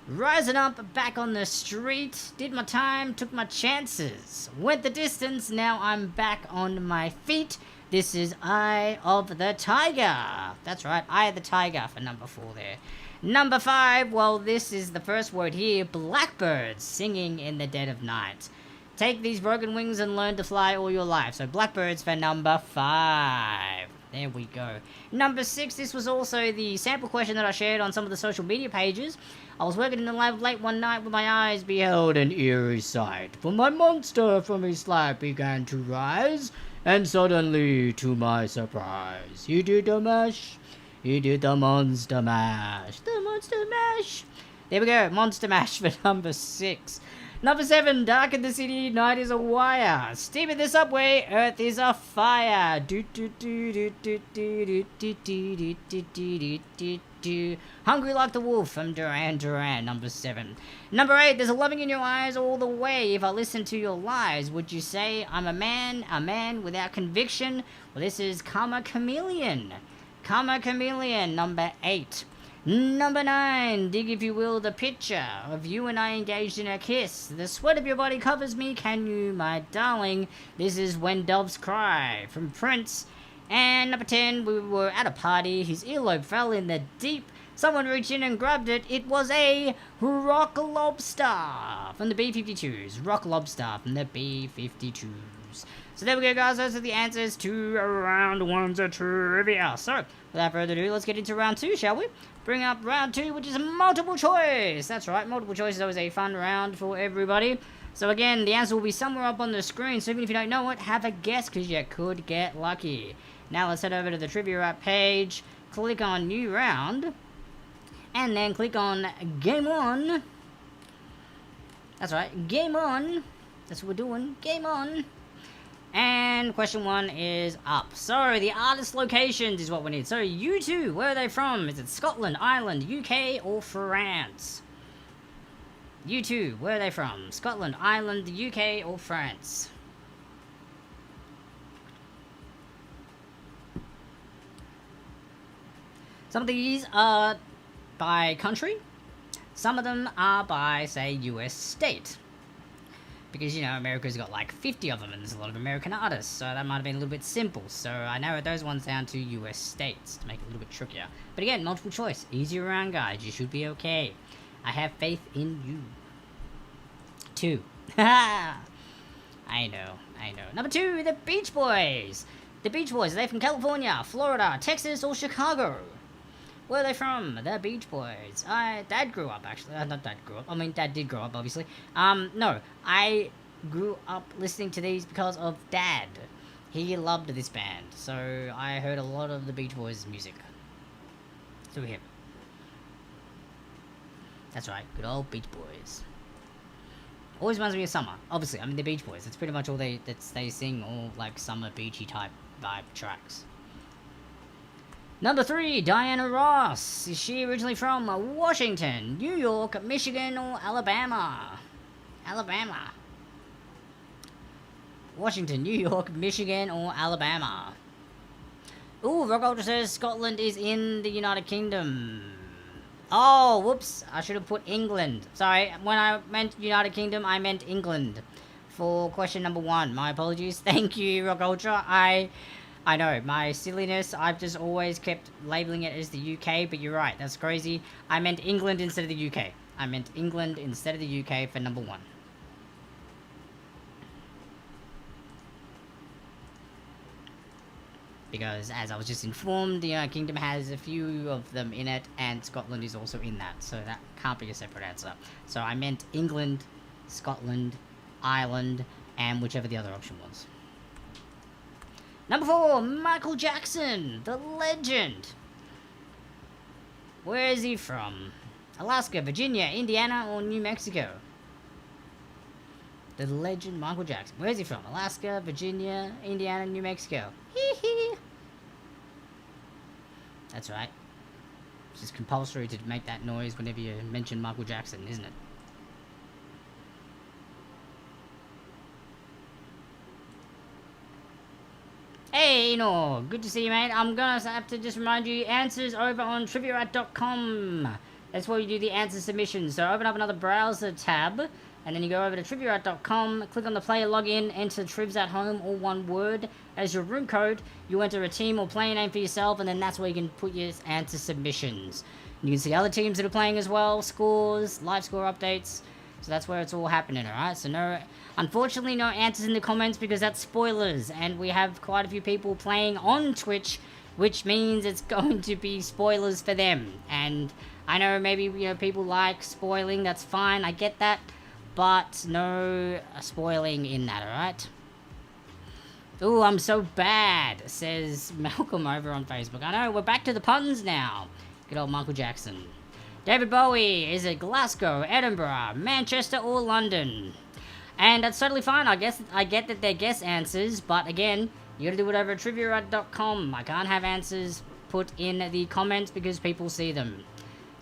Rising up, back on the street. Did my time, took my chances. Went the distance, now I'm back on my feet. This is Eye of the Tiger. That's right, Eye of the Tiger for number 4 there. Number 5, well, this is the first word here. Blackbirds singing in the dead of night. Take these broken wings and learn to fly all your life. So blackbirds for number 5. There we go. Number 6, this was also the sample question that I shared on some of the social media pages. I was working in the lab late one night when my eyes beheld an eerie sight. For my monster from his slab began to rise. And suddenly, to my surprise, he did the mash. He did the monster mash. The monster mash. There we go. Monster mash for number 6. Number 7. Dark in the city. Night is a wire. Steam in the subway. Earth is a fire. Do do do do do do do do do do do do do. Hungry like the wolf from Duran Duran. Number 7. Number 8. There's a loving in your eyes all the way. If I listen to your lies, would you say I'm a man without conviction? Well, this is Karma Chameleon. Karma Chameleon. Number 8. Number 9, dig if you will the picture of you and I engaged in a kiss. The sweat of your body covers me, can you, my darling? This is When Doves Cry from Prince. And number 10, we were at a party, his earlobe fell in the deep. Someone reached in and grabbed it. It was a rock lobster from the B-52s. Rock lobster from the B-52s. So there we go, guys. Those are the answers to round 1's trivia. So, without further ado, let's get into round 2, shall we? Bring up round 2, which is multiple choice. That's right, multiple choice is always a fun round for everybody. So again, the answer will be somewhere up on the screen, so even if you don't know it, have a guess, because you could get lucky. Now let's head over to the Trivia Wrap page, click on New Round, and then click on Game On. That's right, Game On. That's what we're doing, Game On. And question 1 is up. So, the artist locations is what we need. So, U2, where are they from? Is it Scotland, Ireland, UK, or France? U2, where are they from? Scotland, Ireland, UK, or France? Some of these are by country. Some of them are by, say, US state. Because, you know, America's got like 50 of them, and there's a lot of American artists, so that might have been a little bit simple. So I narrowed those ones down to US states to make it a little bit trickier. But again, multiple choice. Easy around, guys. You should be okay. I have faith in you. 2. I know. Number 2, the Beach Boys. The Beach Boys, are they from California, Florida, Texas, or Chicago? Where are they from? The Beach Boys. Dad grew up, actually. Not Dad grew up. I mean, Dad did grow up, obviously. No. grew up listening to these because of Dad. He loved this band, so I heard a lot of the Beach Boys music through him. That's right, good old Beach Boys. Always reminds me of summer. Obviously, I mean the Beach Boys. That's pretty much all they sing, all like summer beachy type vibe tracks. Number 3, Diana Ross. Is she originally from Washington, New York, Michigan, or Alabama? Alabama. Washington, New York, Michigan, or Alabama? Ooh, Rock Ultra says Scotland is in the United Kingdom. Oh, whoops. I should have put England. Sorry, when I meant United Kingdom, I meant England. For question number 1. My apologies. Thank you, Rock Ultra. I know, my silliness. I've just always kept labeling it as the UK, but you're right. That's crazy. I meant England instead of the UK. I meant England instead of the UK for number 1. Because, as I was just informed, the United Kingdom has a few of them in it, and Scotland is also in that, so that can't be a separate answer. So I meant England, Scotland, Ireland, and whichever the other option was. Number 4, Michael Jackson, the legend. Where is he from? Alaska, Virginia, Indiana, or New Mexico? The legend Michael Jackson. Where is he from? Alaska, Virginia, Indiana, New Mexico. Hee hee. That's right. It's just compulsory to make that noise whenever you mention Michael Jackson, isn't it? Hey, Eno. Good to see you, mate. I'm gonna have to just remind you, answers over on triviarat.com. That's where you do the answer submissions. So open up another browser tab, and then you go over to triviarat.com, click on the player login, enter Trivs at Home, all one word, as your room code. You enter a team or player name for yourself, and then that's where you can put your answer submissions. And you can see other teams that are playing as well, scores, live score updates. So that's where it's all happening, alright? So no, unfortunately no answers in the comments because that's spoilers, and we have quite a few people playing on Twitch, which means it's going to be spoilers for them. And I know maybe, you know, people like spoiling, that's fine, I get that. But no spoiling in that, alright? Ooh, I'm so bad, says Malcolm over on Facebook. I know, we're back to the puns now. Good old Michael Jackson. David Bowie, is it Glasgow, Edinburgh, Manchester, or London? And that's totally fine, I get that they're guess answers, but again, you gotta do it over at triviarat.com. I can't have answers put in the comments because people see them.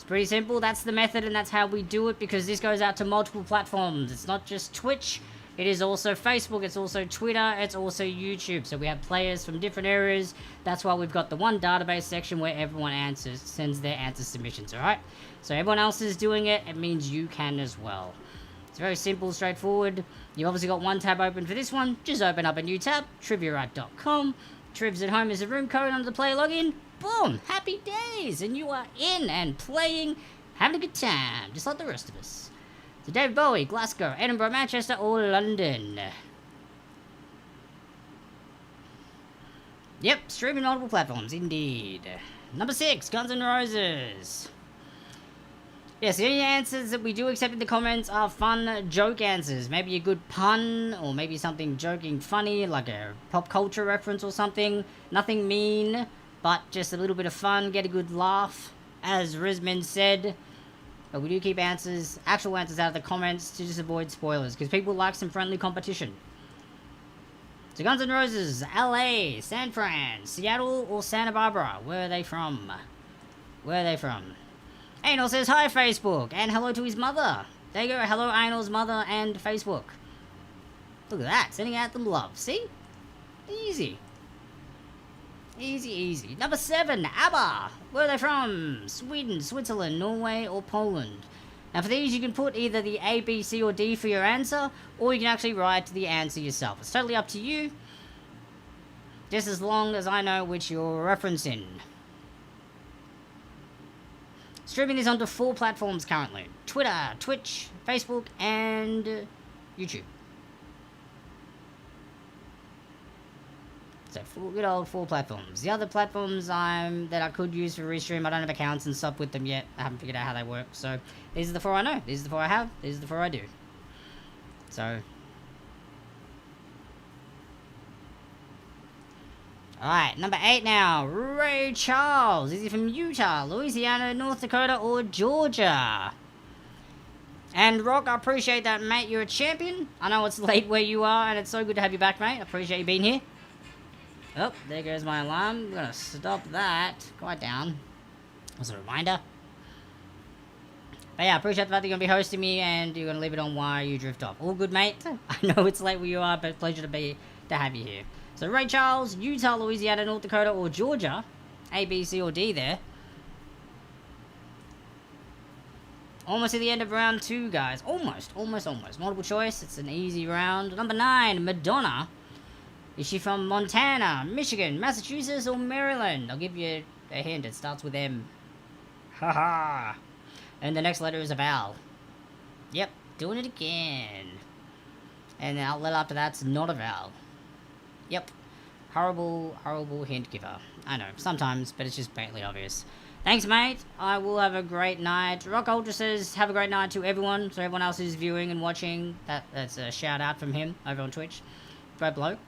Pretty simple, that's the method and that's how we do it because this goes out to multiple platforms. It's not just Twitch, it is also Facebook, it's also Twitter, it's also YouTube. So we have players from different areas. That's why we've got the one database section where everyone sends their answer submissions, alright? So everyone else is doing it, it means you can as well. It's very simple, straightforward. You've obviously got one tab open for this one, just open up a new tab, triviarat.com. Trivs at Home is the room code under the player login. Boom! Happy days! And you are in and playing, having a good time, just like the rest of us. So David Bowie, Glasgow, Edinburgh, Manchester, or London? Yep, streaming multiple platforms, indeed. Number 6, Guns N' Roses. Yes, the only answers that we do accept in the comments are fun joke answers. Maybe a good pun, or maybe something joking funny, like a pop culture reference or something. Nothing mean, but just a little bit of fun, get a good laugh, as Rizman said. But we do keep actual answers out of the comments to just avoid spoilers, because people like some friendly competition. So Guns N' Roses, LA, San Fran, Seattle, or Santa Barbara? Where are they from? Where are they from? Anal says hi Facebook, and hello to his mother. There you go, hello Anal's mother and Facebook. Look at that, sending out them love, see? Easy. Easy, easy. Number 7, ABBA. Where are they from? Sweden, Switzerland, Norway, or Poland? Now for these you can put either the A, B, C, or D for your answer, or you can actually write the answer yourself. It's totally up to you, just as long as I know which you're referencing. Streaming this onto 4 platforms currently. Twitter, Twitch, Facebook, and YouTube. So, good old 4 platforms. The other platforms that I could use for restream, I don't have accounts and stuff with them yet. I haven't figured out how they work. So, these are the 4 I know. These are the 4 I have. These are the 4 I do. So, Alright, number 8 now. Ray Charles. Is he from Utah, Louisiana, North Dakota, or Georgia? And Rock, I appreciate that, mate. You're a champion. I know it's late where you are, and it's so good to have you back, mate. I appreciate you being here. Oh, there goes my alarm. I'm gonna stop that. Quiet down. As a reminder. But yeah, I appreciate the fact that you're gonna be hosting me, and you're gonna leave it on while you drift off. All good, mate. I know it's late where you are, but pleasure to have you here. So Ray Charles, Utah, Louisiana, North Dakota, or Georgia. A, B, C, or D there. Almost at the end of round 2, guys. Almost. Multiple choice. It's an easy round. Number 9, Madonna. Is she from Montana, Michigan, Massachusetts, or Maryland? I'll give you a hint. It starts with M. Haha. And the next letter is a vowel. Yep, doing it again. And the outlet after that's not a vowel. Yep. Horrible hint giver. I know, sometimes, but it's just blatantly obvious. Thanks, mate. I will have a great night. Rock Ultra says, have a great night to everyone. So everyone else who's viewing and watching, that's a shout out from him over on Twitch. Great bloke.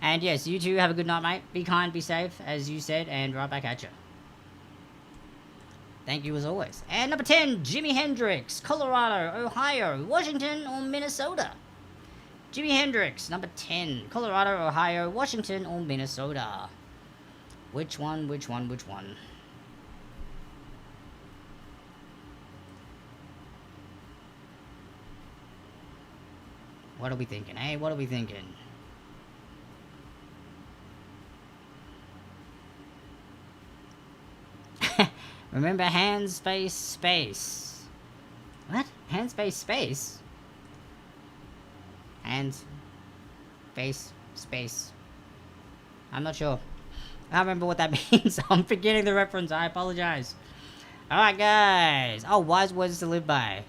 And yes, you too, have a good night, mate. Be kind, be safe, as you said, and right back at you. Thank you as always. And number 10, Jimi Hendrix, Colorado, Ohio, Washington, or Minnesota? Jimi Hendrix, number 10, Colorado, Ohio, Washington, or Minnesota? Which one? What are we thinking, eh? What are we thinking? Remember hand, space, space. What? Hand, space, space? Hand, space, space. I'm not sure. I don't remember what that means. I'm forgetting the reference. I apologize. Alright, guys. Oh, wise words to live by.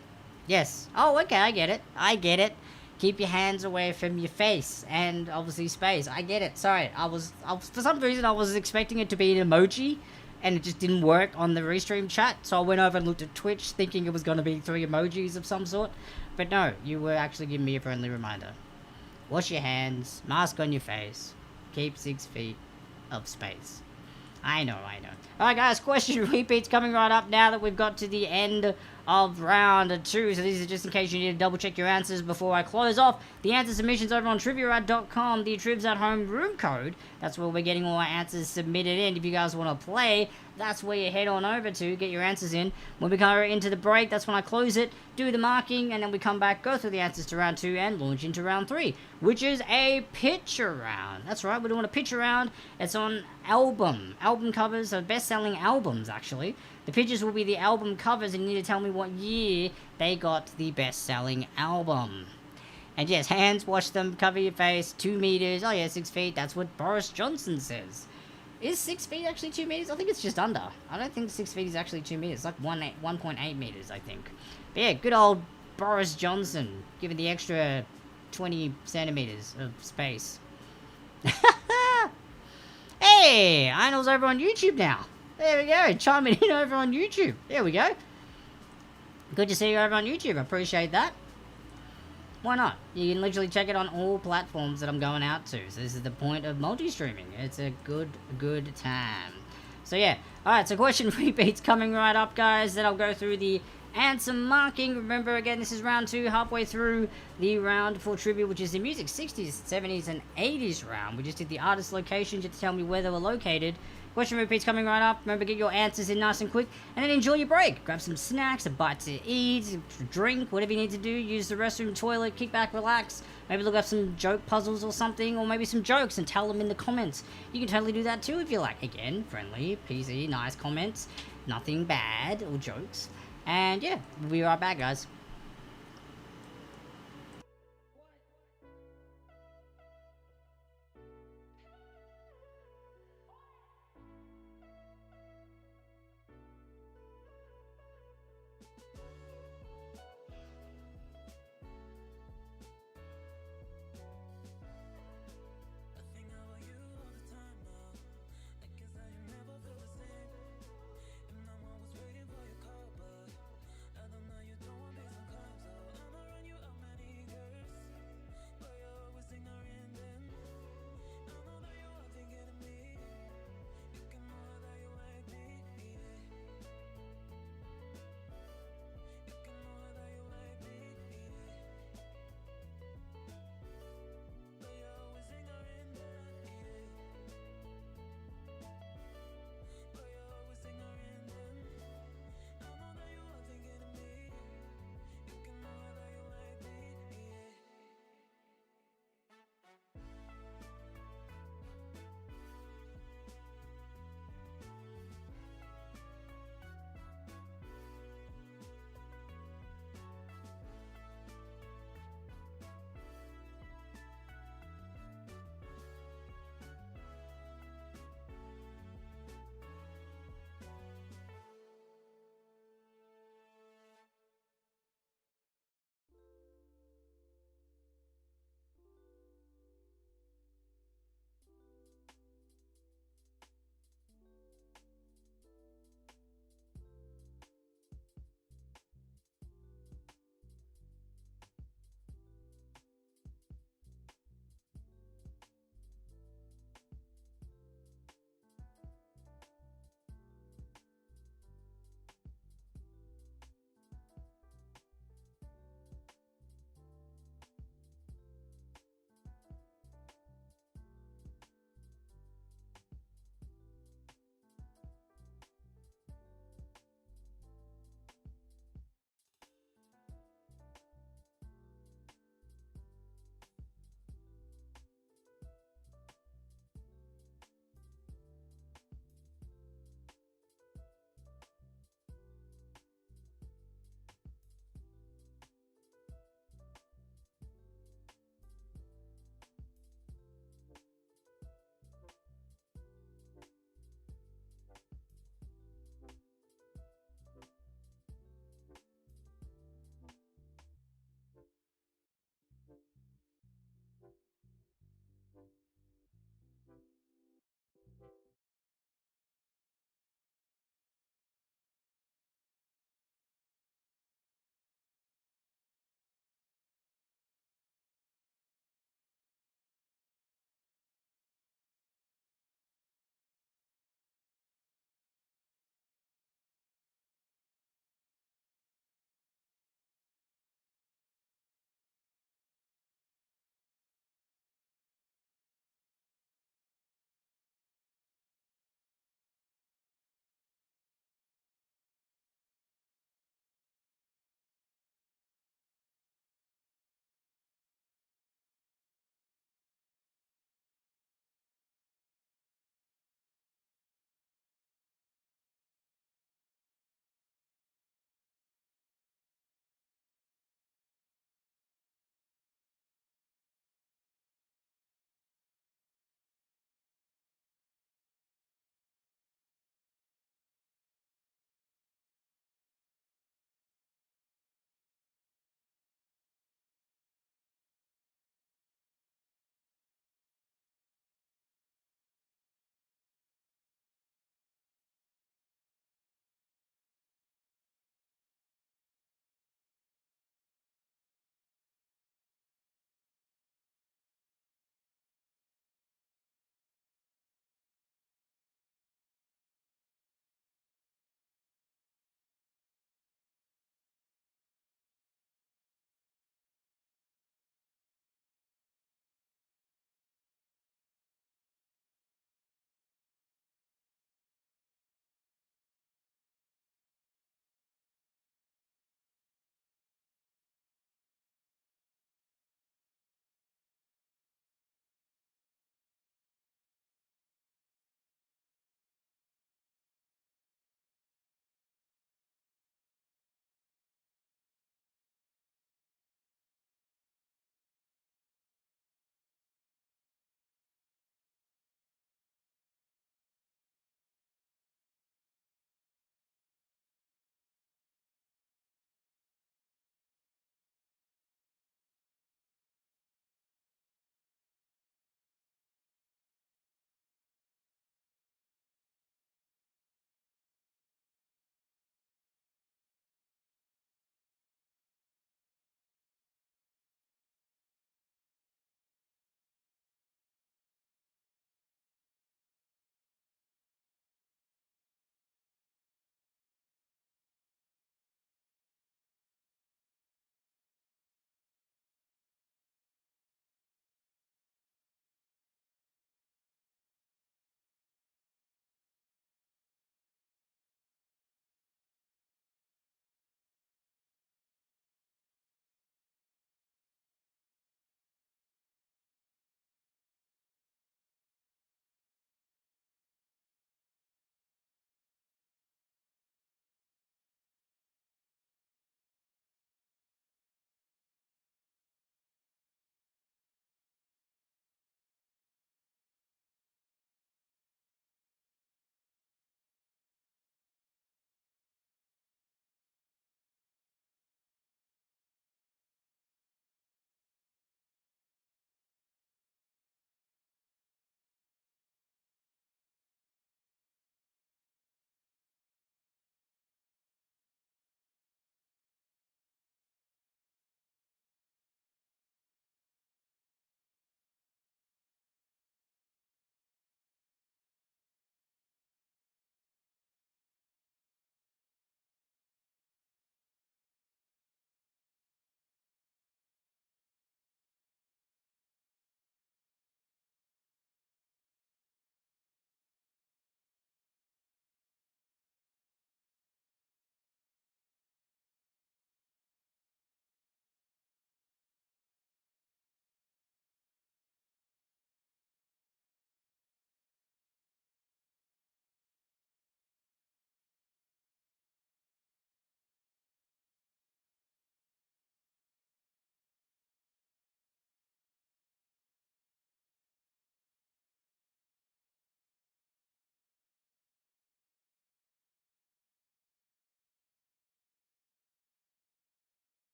Yes. Oh, okay. I get it. Keep your hands away from your face. And obviously space. I get it. Sorry. I was for some reason, I was expecting it to be an emoji. And it just didn't work on the restream chat. So I went over and looked at Twitch thinking it was going to be 3 emojis of some sort. But no, you were actually giving me a friendly reminder. Wash your hands. Mask on your face. Keep 6 feet of space. I know. Alright, guys, question repeats coming right up now that we've got to the end of round 2. So these are just in case you need to double check your answers before I close off. The answer submissions over on trivia.com, the Trivs at Home room code. That's where we're getting all our answers submitted in. If you guys want to play, that's where you head on over to get your answers in. When we come into the break, that's when I close it, do the marking, and then we come back, go through the answers to round 2, and launch into round 3, which is a picture round. That's right, we're doing a picture round. It's on album covers, so best-selling albums, actually. The pictures will be the album covers, and you need to tell me what year they got the best-selling album. And yes, hands, wash them, cover your face, 2 meters. Oh yeah, 6 feet, that's what Boris Johnson says. Is 6 feet actually 2 meters? I think it's just under. I don't think 6 feet is actually 2 meters. It's like 1.8 meters, I think. But yeah, good old Boris Johnson, giving the extra 20 centimeters of space. Hey, Arnold's over on YouTube now. There we go, chiming in over on YouTube. There we go. Good to see you over on YouTube. I appreciate that. Why not? You can literally check it on all platforms that I'm going out to. So this is the point of multi-streaming. It's a good time. So yeah. Alright, so question repeats coming right up, guys. Then I'll go through the answer marking. Remember, again, this is round 2, halfway through the round for trivia, which is the music 60s, 70s, and 80s round. We just did the artist location just to tell me where they were located. Question repeats coming right up. Remember, get your answers in nice and quick, and then enjoy your break. Grab some snacks, a bite to eat, a drink, whatever you need to do. Use the restroom, toilet, kick back, relax. Maybe look up some joke puzzles or something, or maybe some jokes and tell them in the comments. You can totally do that too if you like. Again, friendly, PC, nice comments, nothing bad or jokes. And yeah, we'll be right back, guys.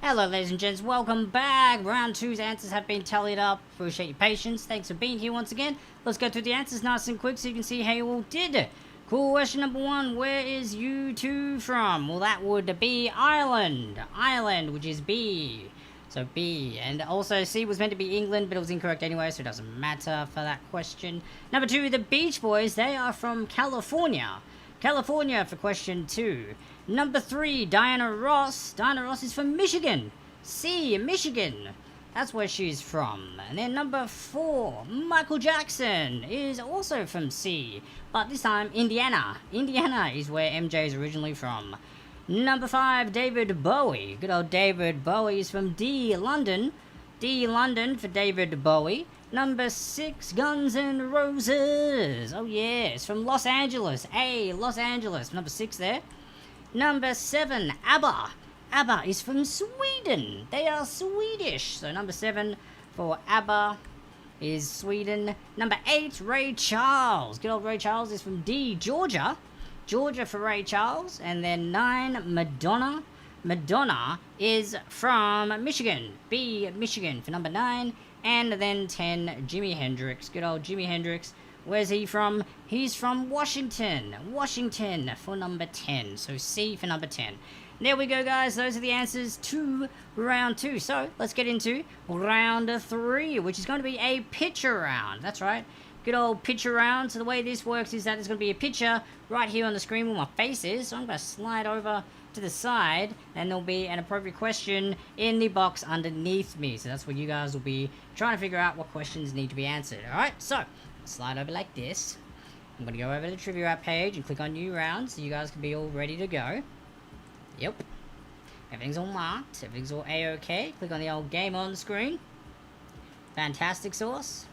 Hello, ladies and gents, welcome back. Round 2's answers have been tallied up. Appreciate your patience. Thanks for being here once again. Let's go through the answers nice and quick so you can see how you all did. Question number 1, where is U2 from? Well, that would be Ireland. Ireland, which is B. So B. And also C was meant to be England, but it was incorrect anyway, so it doesn't matter for that question. Number 2, the Beach Boys, they are from California. California for question 2. Number 3, Diana Ross. Diana Ross is from Michigan. C, Michigan. That's where she's from. And then number 4, Michael Jackson is also from C, but this time Indiana. Indiana is where MJ is originally from. Number 5, David Bowie. Good old David Bowie is from D, London. D, London for David Bowie. Number 6, Guns N' Roses. Oh yeah, it's from Los Angeles. A, Los Angeles. Number 6 there. Number 7, ABBA. ABBA is from Sweden. They are Swedish. So number 7 for ABBA is Sweden. Number 8, Ray Charles. Good old Ray Charles is from D, Georgia. Georgia for Ray Charles. And then 9, Madonna. Madonna is from Michigan. B, Michigan for number 9. And then 10, Jimi Hendrix. Good old Jimi Hendrix. Where's he from? He's from Washington. Washington for number 10. So C for number 10. There we go, guys. Those are the answers to round 2. So let's get into round 3, which is going to be a picture round. That's right. Good old picture round. So the way this works is that there's going to be a picture right here on the screen where my face is. So I'm going to slide over to the side, and there'll be an appropriate question in the box underneath me. So that's where you guys will be trying to figure out what questions need to be answered. Alright, so slide over like this. I'm going to go over to the trivia page and click on new round so you guys can be all ready to go. Yep. Everything's all marked. Everything's all A-OK. Click on the old game on screen. Fantastic sauce.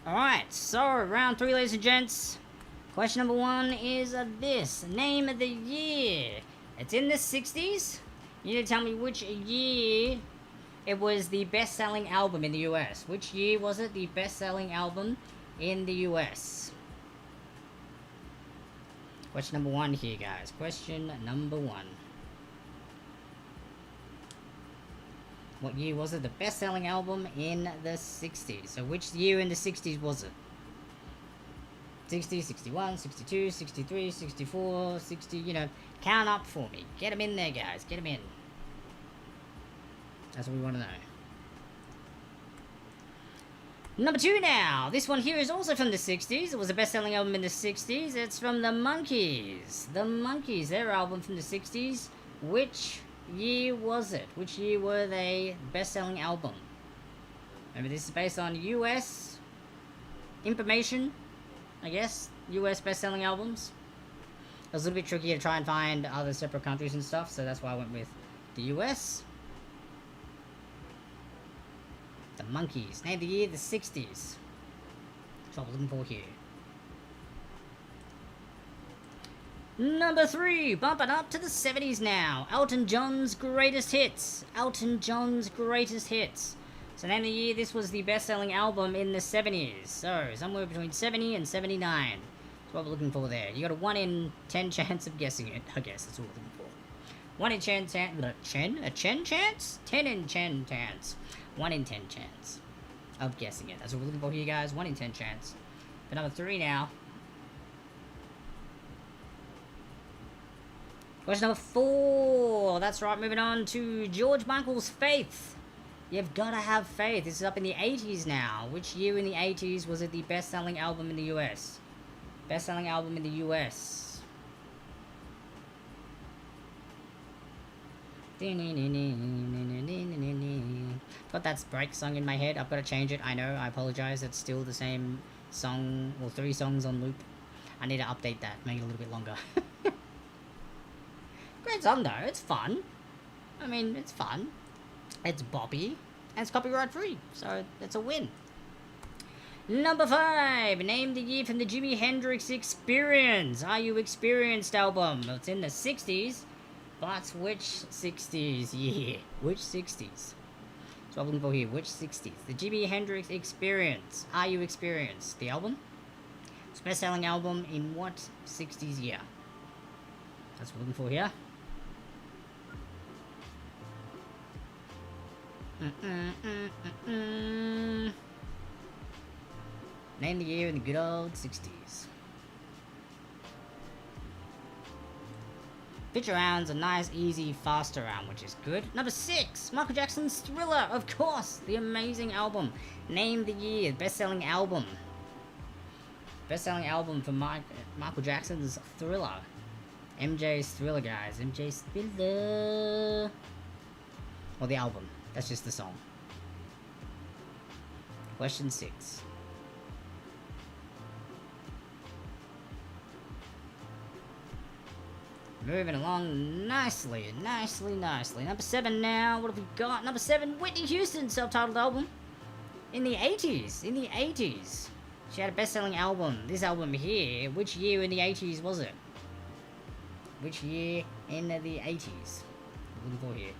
Alright, so round 3, ladies and gents. Question number 1 is this. Name of the year. It's in the 60s. You need to tell me which year it was the best-selling album in the US. Which year was it the best-selling album in the US? Question number 1 here, guys. Question number 1. What year was it the best-selling album in the 60s? So which year in the 60s was it? 60, 61, 62, 63, 64, 60, you know, count up for me. Get them in there, guys. Get them in. That's what we want to know. Number 2 now. This one here is also from the 60s. It was a best-selling album in the 60s. It's from the Monkees. The Monkees, their album from the 60s. Which year was it? Which year were they best-selling album? Remember, this is based on US information, I guess. US best-selling albums. It was a little bit tricky to try and find other separate countries and stuff, so that's why I went with the US. The Monkees. Name the year, the 60s. That's what we're looking for here. Number 3. Bump it up to the 70s now. Elton John's greatest hits. Elton John's greatest hits. So name the year this was the best-selling album in the 70s. So, somewhere between 70 and 79. That's what we're looking for there. You got a 1 in 10 chance of guessing it, I guess. That's what we're looking for. 1 in 10 chance? 10 in 10 chance. 1 in 10 chance of guessing it. That's what we're looking for here, guys. 1 in 10 chance. For number 3 now. Question number 4. That's right, moving on to George Michael's Faith. You've gotta have faith. This is up in the 80s now. Which year in the 80s was it the best-selling album in the US? Best-selling album in the US. Got that break song in my head. I've got to change it. I know. I apologize. It's still the same song. Well, 3 songs on loop. I need to update that. Make it a little bit longer. Great song, though. It's fun. I mean, it's fun. It's boppy. And it's copyright free. So, it's a win. Number 5. Name the year from the Jimi Hendrix Experience. Are You Experienced album? It's in the 60s. But which 60s? Yeah. Which 60s? So I'm looking for here. Which 60s? The Jimi Hendrix Experience. Are You Experienced? The album? It's best-selling album in what 60s year? That's what we're looking for here. Name the year in the good old 60s. Picture round's a nice, easy, faster round, which is good. Number 6, Michael Jackson's Thriller, of course, the amazing album. Name the year, best-selling album. Best-selling album for Michael Jackson's Thriller. MJ's Thriller, guys. MJ's Thriller. Or the album. That's just the song. Question 6. Moving along nicely. Number 7 now. What have we got? Number 7, Whitney Houston, self-titled album. In the 80s. She had a best-selling album. This album here. Which year in the 80s was it? Which year in the 80s? Looking for here.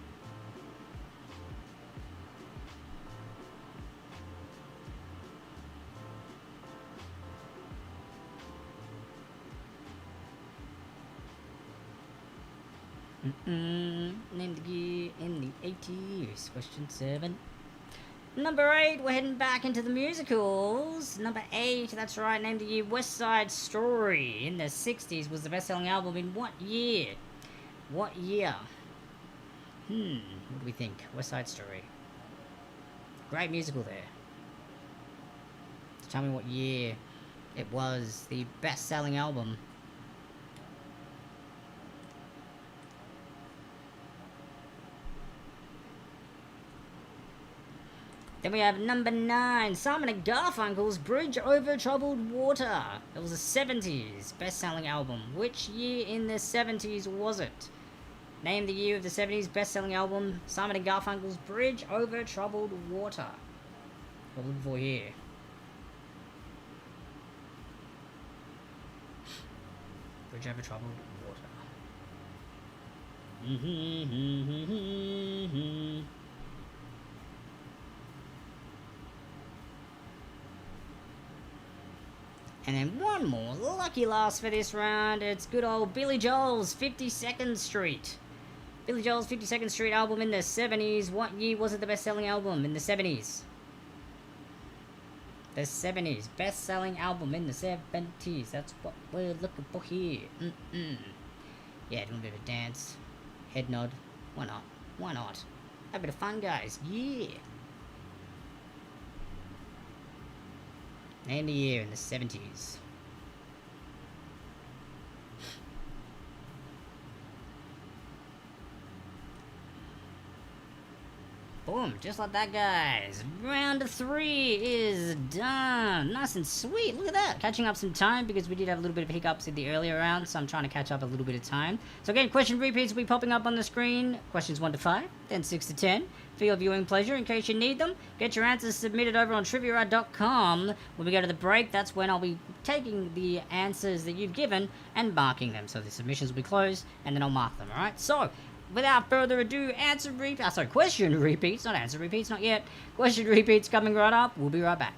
Name the year in the 80s. Question 7. Number 8, we're heading back into the musicals. Number 8, that's right, name the year. West Side Story in the 60s was the best-selling album in what year? What year? What do we think? West Side Story. Great musical there. So tell me what year it was the best-selling album. Then we have number 9, Simon & Garfunkel's Bridge Over Troubled Water. It was a 70s best-selling album. Which year in the 70s was it? Name the year of the 70s best-selling album, Simon & Garfunkel's Bridge Over Troubled Water. What are we looking for here? Bridge Over Troubled Water. And then one more, lucky last for this round. It's good old Billy Joel's 52nd Street. Billy Joel's 52nd Street album in the 70s. What year was it the best-selling album in the 70s? The 70s. Best-selling album in the 70s. That's what we're looking for here. Yeah, doing a bit of a dance. Head nod. Why not? Why not? Have a bit of fun, guys. Yeah. Name the year in the 70s. Boom, just like that, guys. Round 3 is done. Nice and sweet. Look at that. Catching up some time because we did have a little bit of hiccups in the earlier round, so I'm trying to catch up a little bit of time. So again, question repeats will be popping up on the screen. Questions 1 to 5, then 6 to 10. For your viewing pleasure, in case you need them, get your answers submitted over on trivia.com. When we go to the break, that's when I'll be taking the answers that you've given and marking them. So the submissions will be closed, and then I'll mark them, alright? So, without further ado, question repeats, not answer repeats, not yet. Question repeats coming right up. We'll be right back.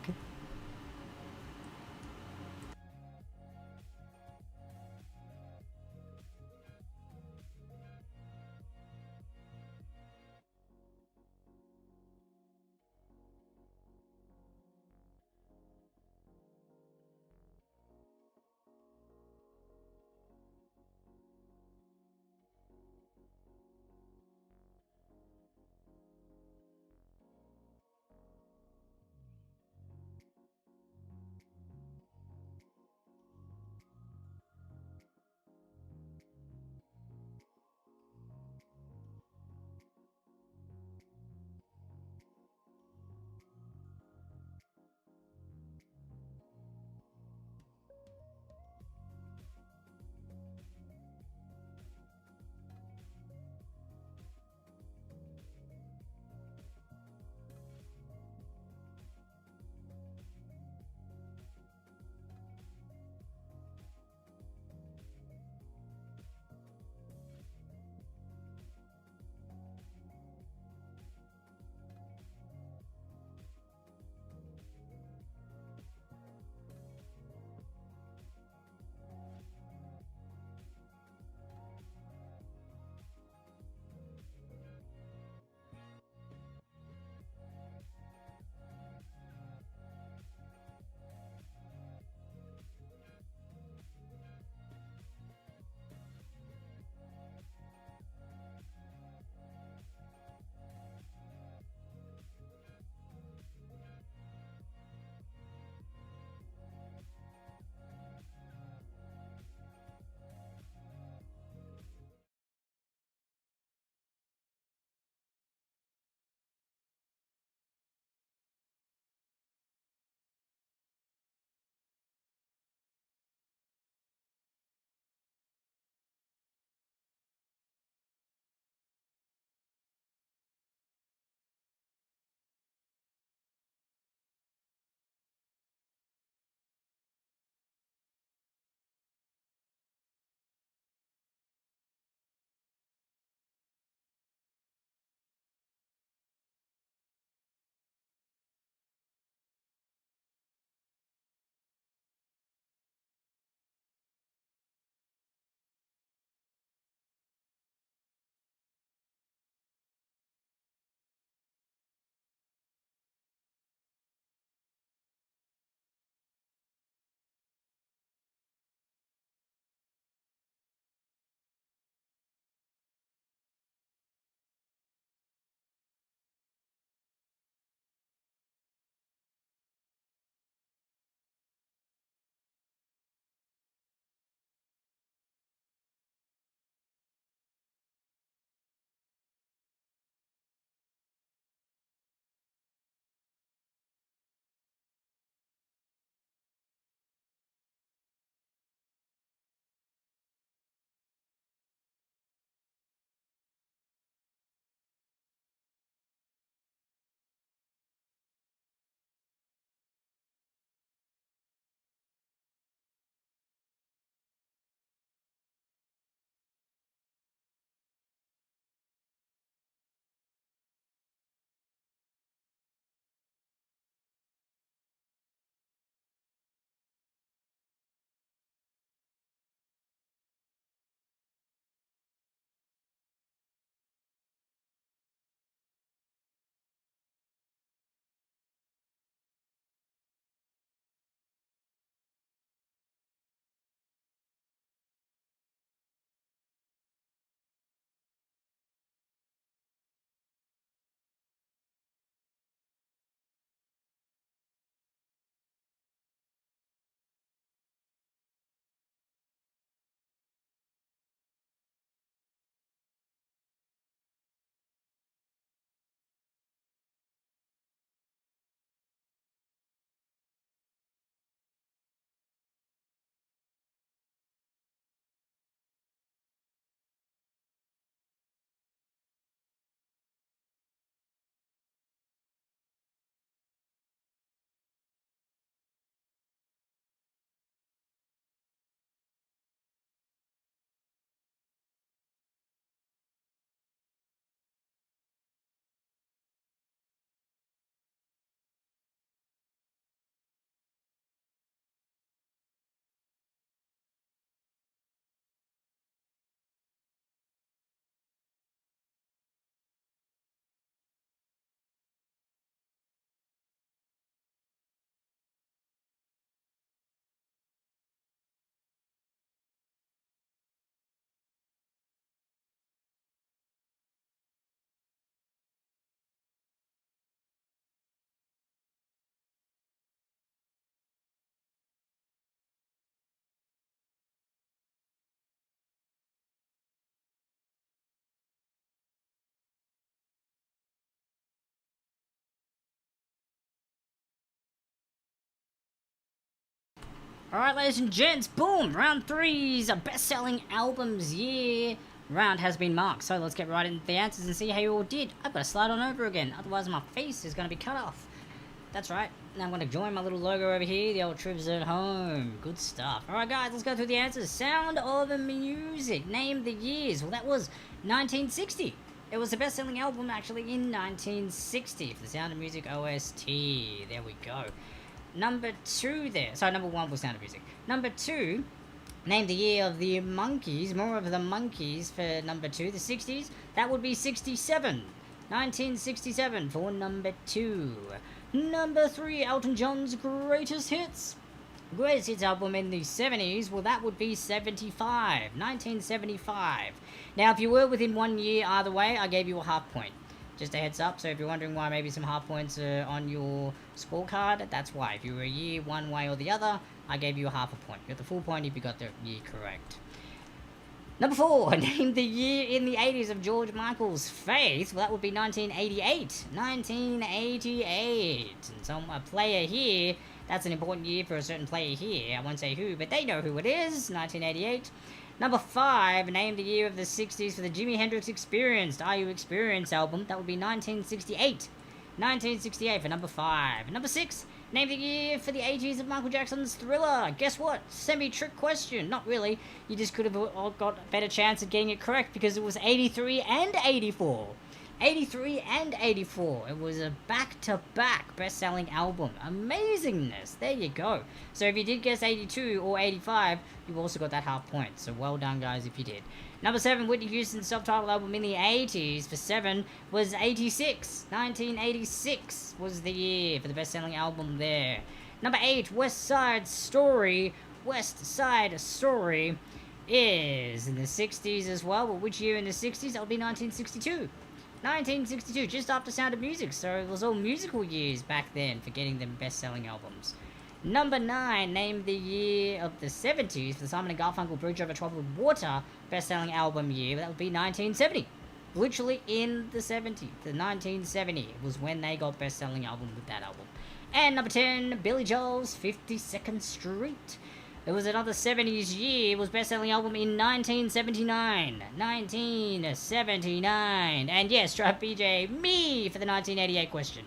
Alright, ladies and gents, boom! Round 3's best-selling albums year round has been marked. So let's get right into the answers and see how you all did. I've got to slide on over again, otherwise my face is going to be cut off. That's right. Now I'm going to join my little logo over here, the old Trivs at Home. Good stuff. Alright guys, let's go through the answers. Sound of Music. Name the years. Well, that was 1960. It was the best-selling album actually in 1960 for the Sound of Music OST. There we go. Number 2 there. Sorry, number 1 was Sound of Music. Number 2, name the year of the Monkeys. More of the Monkeys for number 2. The 60s, that would be 67. 1967 for number 2. Number 3, Elton John's Greatest Hits. Greatest Hits album in the 70s, well that would be 75. 1975. Now if you were within 1 year either way, I gave you a half point. Just a heads up, so if you're wondering why maybe some half points are on your scorecard, that's why. If you were a year one way or the other, I gave you a half a point. You got the full point if you got the year correct. Number 4, name the year in the 80s of George Michael's Faith. Well, that would be 1988. 1988. And so a player here, that's an important year for a certain player here. I won't say who, but they know who it is. 1988. Number 5, name the year of the 60s for the Jimi Hendrix Experience, Are You Experienced album. That would be 1968. 1968 for number 5. Number 6, name the year for the 80s of Michael Jackson's Thriller. Guess what? Semi-trick question. Not really. You just could have got a better chance at getting it correct because it was 83 and 84. 83 and 84. It was a back-to-back best-selling album. Amazingness. There you go. So if you did guess 82 or 85, you also got that half point. So well done, guys, if you did. Number 7, Whitney Houston's self-titled album in the 80s for 7 was 86. 1986 was the year for the best-selling album there. Number 8, West Side Story. West Side Story is in the 60s as well. But which year in the 60s? That would be 1962. 1962, just after Sound of Music, so it was all musical years back then for getting them best-selling albums. Number 9, name the year of the 70s for the Simon & Garfunkel Bridge Over Troubled Water best-selling album year. That would be 1970. Literally in the 70s. The 1970 was when they got best-selling album with that album. And number 10, Billy Joel's 52nd Street. It was another 70s year. It was best-selling album in 1979. 1979. And yes, Stripe BJ, me for the 1988 question.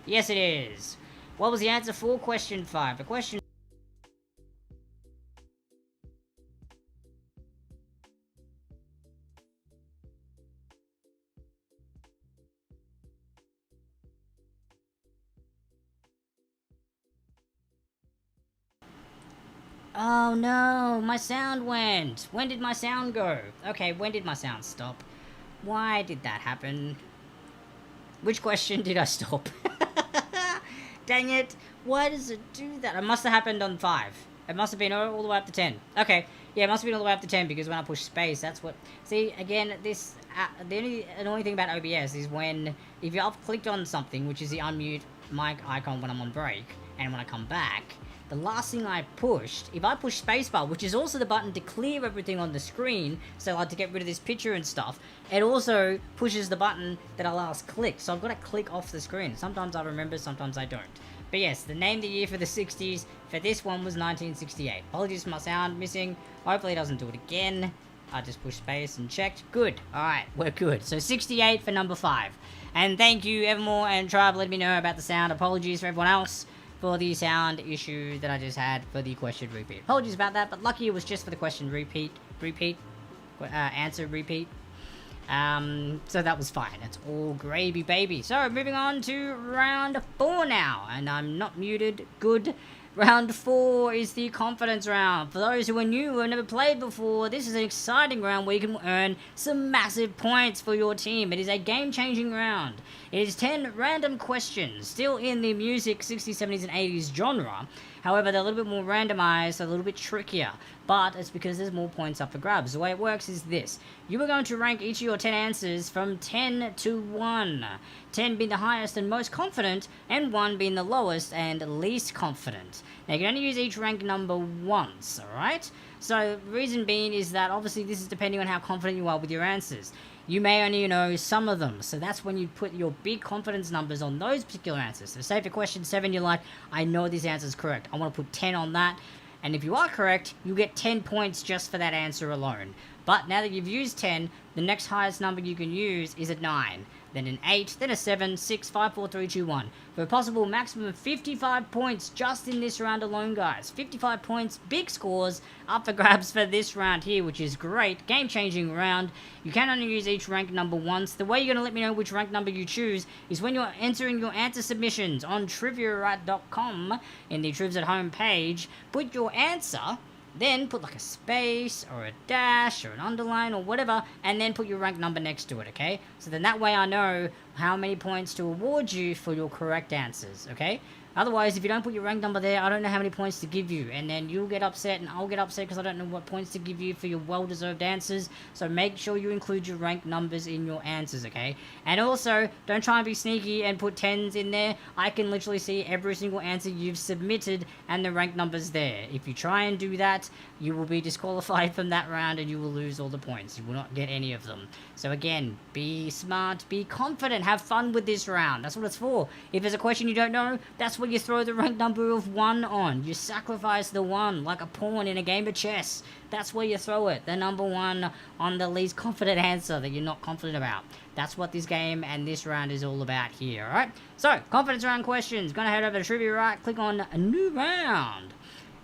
Yes, it is. What was the answer for question 5? The question... Oh no, my sound went. When did my sound go? Okay, when did my sound stop? Why did that happen? Which question did I stop? Dang it. Why does it do that? It must have happened on 5. It must have been all the way up to 10. Okay, yeah, it must have been all the way up to 10 because when I push space, that's what... See, again, this... the only annoying thing about OBS is when... If I've clicked on something, which is the unmute mic icon when I'm on break, and when I come back... The last thing I pushed, if I push spacebar, which is also the button to clear everything on the screen, so like to get rid of this picture and stuff, it also pushes the button that I last clicked. So I've got to click off the screen. Sometimes I remember, sometimes I don't. But yes, the name of the year for the 60s for this one was 1968. Apologies for my sound missing. Hopefully it doesn't do it again. I just pushed space and checked. Good. Alright, we're good. So 68 for number 5. And thank you, Evermore and Tribe, let me know about the sound. Apologies for everyone else for the sound issue that I just had for the question repeat. Apologies about that, but lucky it was just for the question answer repeat. So that was fine. It's all gravy, baby. So moving on to round 4 now, and I'm not muted. Good. Round 4 is the confidence round. For those who are new, who have never played before, this is an exciting round where you can earn some massive points for your team. It is a game-changing round. It is 10 random questions, still in the music 60s, 70s, and 80s genre. However, they're a little bit more randomized, a little bit trickier. But it's because there's more points up for grabs. The way it works is this. You are going to rank each of your 10 answers from 10 to 1. 10 being the highest and most confident, and 1 being the lowest and least confident. Now, you can only use each rank number once, alright? So, the reason being is that, obviously, this is depending on how confident you are with your answers. You may only know some of them, so that's when you put your big confidence numbers on those particular answers. So, say for question 7, you're like, I know this answer is correct. I want to put 10 on that. And if you are correct, you get 10 points just for that answer alone. But now that you've used 10, the next highest number you can use is a 9, then an 8, then a 7, 6, 5, 4, 3, 2, 1. For a possible maximum of 55 points just in this round alone, guys. 55 points, big scores, up for grabs for this round here, which is great. Game-changing round. You can only use each rank number once. The way you're going to let me know which rank number you choose is when you're entering your answer submissions on triviawright.com in the Trivs at Home page. Put your answer, then put like a space or a dash or an underline or whatever, and then put your rank number next to it, okay? So then that way I know how many points to award you for your correct answers, okay? Otherwise, if you don't put your rank number there, I don't know how many points to give you, and then you'll get upset and I'll get upset because I don't know what points to give you for your well-deserved answers. So make sure you include your rank numbers in your answers, okay? And also, don't try and be sneaky and put 10s in there. I can literally see every single answer you've submitted and the rank numbers there. If you try and do that, you will be disqualified from that round and you will lose all the points. You will not get any of them. So again, be smart, be confident, have fun with this round. That's what it's for. If there's a question you don't know, that's what you throw the rank number of 1 on. You sacrifice the 1 like a pawn in a game of chess. That's where you throw it. The number 1 on the least confident answer that you're not confident about. That's what this game and this round is all about here, alright? So, confidence round questions. Gonna head over to Trivia Right, click on a new round.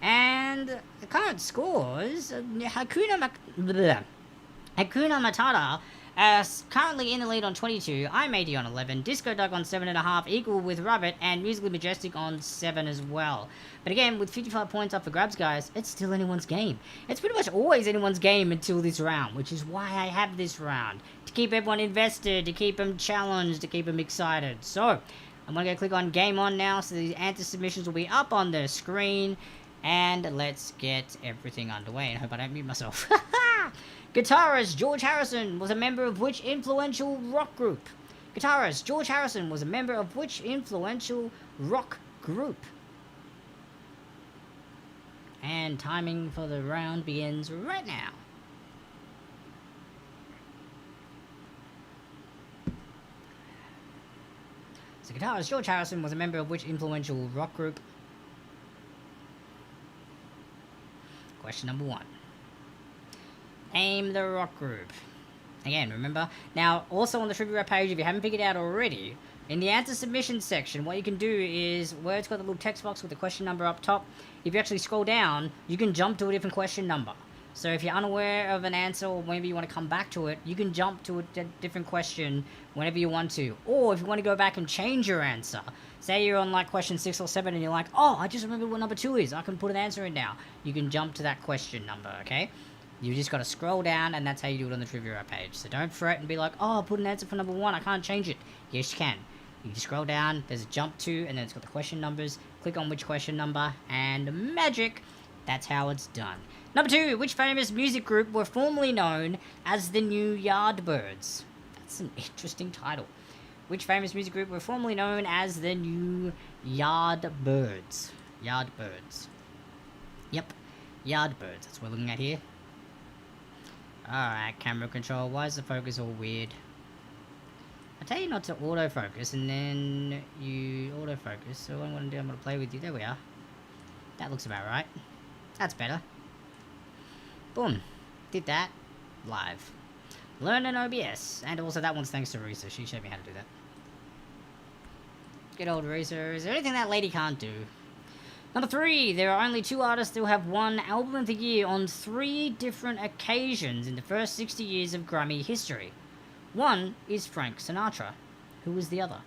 And the current scores, Hakuna Matata currently in the lead on 22, I'm 80 on 11, Disco Duck on 7.5, equal with Rabbit, and Musically Majestic on 7 as well. But again, with 55 points up for grabs, guys, it's still anyone's game. It's pretty much always anyone's game until this round, which is why I have this round. To keep everyone invested, to keep them challenged, to keep them excited. So, I'm going to go click on Game On now, so the answer submissions will be up on the screen. And let's get everything underway, and hope I don't mute myself. Guitarist George Harrison was a member of which influential rock group? Guitarist George Harrison was a member of which influential rock group? And timing for the round begins right now. So guitarist George Harrison was a member of which influential rock group? Question number 1. Name the rock group. Again, remember. Now, also on the trivia page, if you haven't figured it out already, in the answer submission section, what you can do is, where it's got the little text box with the question number up top, if you actually scroll down, you can jump to a different question number. So if you're unaware of an answer, or maybe you want to come back to it, you can jump to a different question whenever you want to. Or if you want to go back and change your answer, say you're on like question 6 or 7 and you're like, oh, I just remember what number 2 is, I can put an answer in now. You can jump to that question number, okay? You just got to scroll down, and that's how you do it on the trivia page. So don't fret and be like, oh, I'll put an answer for number 1, I can't change it. Yes, you can. You just scroll down, there's a jump to, and then it's got the question numbers. Click on which question number, and magic. That's how it's done. Number 2, which famous music group were formerly known as the New Yardbirds? That's an interesting title. Which famous music group were formerly known as the New Yardbirds? Yardbirds. Yep, Yardbirds. That's what we're looking at here. Alright, camera control. Why is the focus all weird? I tell you not to autofocus, and then you autofocus. So what I'm going to do, I'm going to play with you. There we are. That looks about right. That's better. Boom. Did that. Live. Learn an OBS. And also that one's thanks to Risa. She showed me how to do that. Good old Risa. Is there anything that lady can't do? Number 3, there are only 2 artists who have won Album of the Year on 3 different occasions in the first 60 years of Grammy history. One is Frank Sinatra. Who was the other?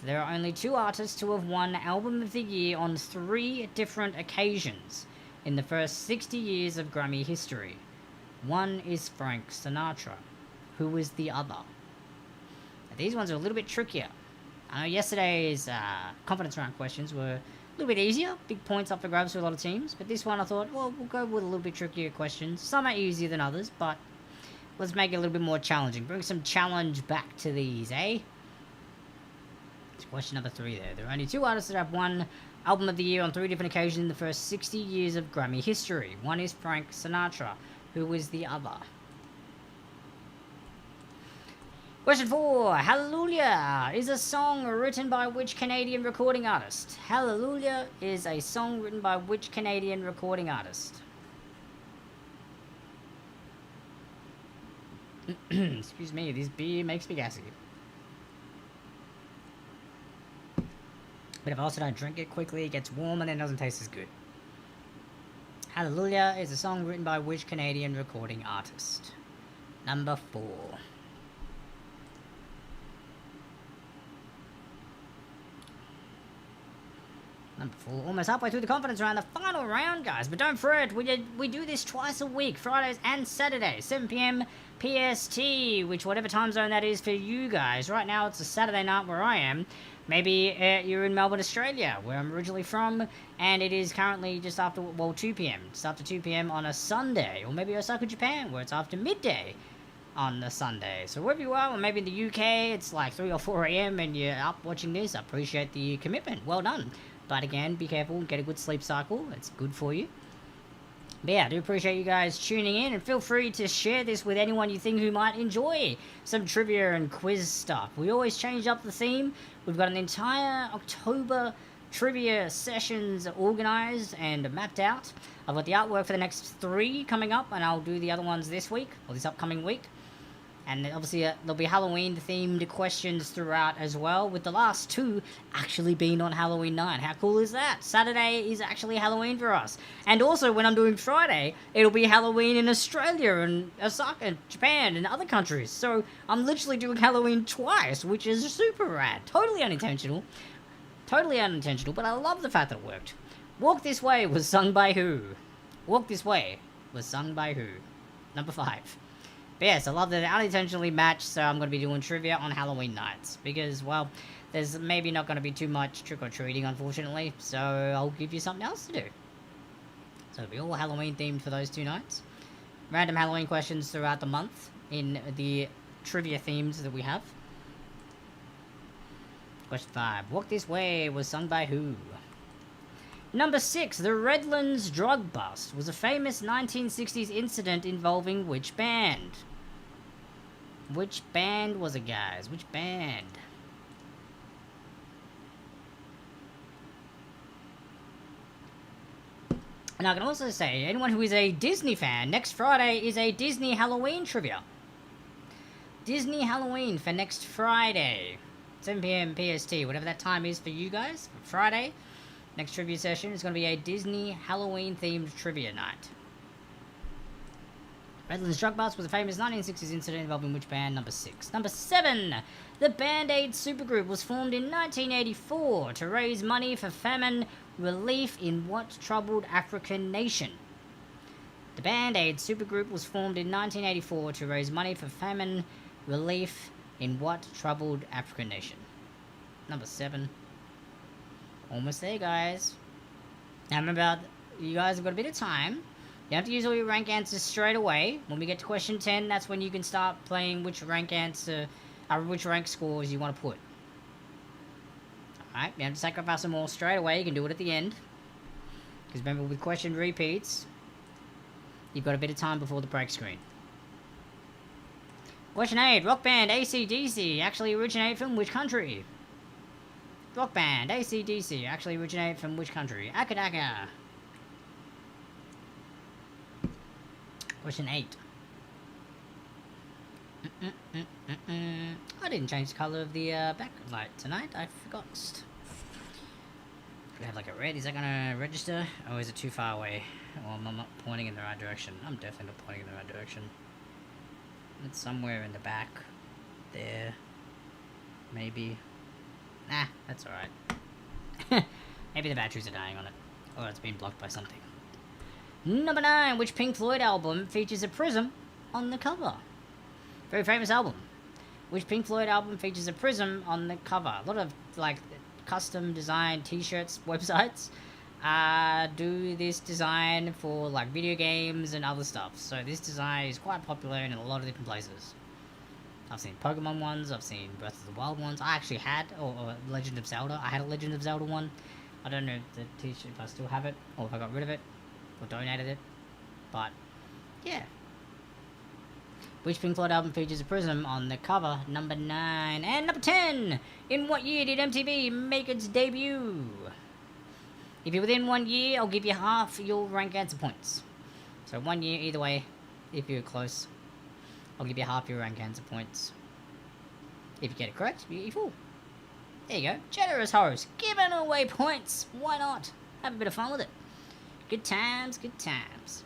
So there are only 2 artists who have won Album of the Year on 3 different occasions in the first 60 years of Grammy history. One is Frank Sinatra. Who was the other? Now, these ones are a little bit trickier. I know yesterday's confidence round questions were a little bit easier, big points up for grabs for a lot of teams, but this one I thought, well, we'll go with a little bit trickier questions. Some are easier than others, but let's make it a little bit more challenging. Bring some challenge back to these, eh? It's question number 3 there. There are only 2 artists that have won Album of the Year on 3 different occasions in the first 60 years of Grammy history. One is Frank Sinatra. Who was the other? Question 4. Hallelujah is a song written by which Canadian recording artist? Hallelujah is a song written by which Canadian recording artist? Excuse me, this beer makes me gassy. But if I also don't drink it quickly, it gets warm and then it doesn't taste as good. Hallelujah is a song written by which Canadian recording artist? Number 4. Number 4. Almost halfway through the confidence round, the final round, guys. But don't fret, we do this twice a week, Fridays and Saturdays, 7 p.m. PST, which whatever time zone that is for you guys. Right now, it's a Saturday night where I am. Maybe you're in Melbourne, Australia, where I'm originally from, and it is currently just after, well, 2 p.m. Just after 2 p.m. on a Sunday. Or maybe Osaka, Japan, where it's after midday on the Sunday. So wherever you are, or maybe in the UK, it's like 3 or 4 a.m. and you're up watching this. I appreciate the commitment. Well done. But again, be careful, get a good sleep cycle. It's good for you. But yeah, I do appreciate you guys tuning in, and feel free to share this with anyone you think who might enjoy some trivia and quiz stuff. We always change up the theme. We've got an entire October trivia sessions organised and mapped out. I've got the artwork for the next 3 coming up, and I'll do the other ones this week, or this upcoming week. And obviously there'll be Halloween-themed questions throughout as well, with the last 2 actually being on Halloween night. How cool is that? Saturday is actually Halloween for us. And also, when I'm doing Friday, it'll be Halloween in Australia and Osaka, Japan, and other countries. So I'm literally doing Halloween twice, which is super rad. Totally unintentional. Totally unintentional, but I love the fact that it worked. Walk This Way was sung by who? Walk This Way was sung by who? Number 5. But yes, I love that it unintentionally matched, so I'm going to be doing trivia on Halloween nights. Because, well, there's maybe not going to be too much trick-or-treating, unfortunately. So I'll give you something else to do. So it'll be all Halloween themed for those 2 nights. Random Halloween questions throughout the month in the trivia themes that we have. Question 5. Walk This Way was sung by who? Number 6. The Redlands drug bust was a famous 1960s incident involving which band? Which band was it, guys? Which band? And I can also say, anyone who is a Disney fan, next Friday is a Disney Halloween trivia. Disney Halloween for next Friday. 7 p.m. PST, whatever that time is for you guys. For Friday. Next trivia session is going to be a Disney Halloween-themed trivia night. Redlands drug bust was a famous 1960s incident involving which band? Number 6. Number 7. The Band-Aid supergroup was formed in 1984 to raise money for famine relief in what troubled African nation? The Band-Aid supergroup was formed in 1984 to raise money for famine relief in what troubled African nation? Number 7. Almost there, guys. Now remember, you guys have got a bit of time. You have to use all your rank answers straight away. When we get to question 10, that's when you can start playing which rank answer, which rank scores you want to put. Alright, you have to sacrifice them all straight away. You can do it at the end. Because remember, with question repeats, you've got a bit of time before the break screen. Question 8. Rock band AC/DC actually originated from which country? Rock band AC/DC actually originated from which country? Akadaka. Question 8. I didn't change the colour of the backlight tonight. I forgot. Could I have like a red? Is that gonna register? Or is it too far away? Or am I not pointing in the right direction? I'm definitely not pointing in the right direction. It's somewhere in the back. There. Maybe. Nah, that's alright. Maybe the batteries are dying on it. Or it's been blocked by something. Number 9. Which Pink Floyd album features a prism on the cover? Very famous album. Which Pink Floyd album features a prism on the cover? A lot of, like, custom designed t-shirts websites do this design for, like, video games and other stuff. So this design is quite popular in a lot of different places. I've seen Pokemon ones, I've seen Breath of the Wild ones. I actually had, or Legend of Zelda. I had a Legend of Zelda one. I don't know if the t-shirt, if I still have it, or if I got rid of it, or donated it. But, yeah. Which Pink Floyd album features a prism on the cover? Number 9. And number 10. In what year did MTV make its debut? If you're within 1 year, I'll give you half your rank answer points. So 1 year either way, if you're close, I'll give you half your rank answer points. If you get it correct, beautiful. There you go. Generous host. Giving away points. Why not? Have a bit of fun with it. Good times, good times.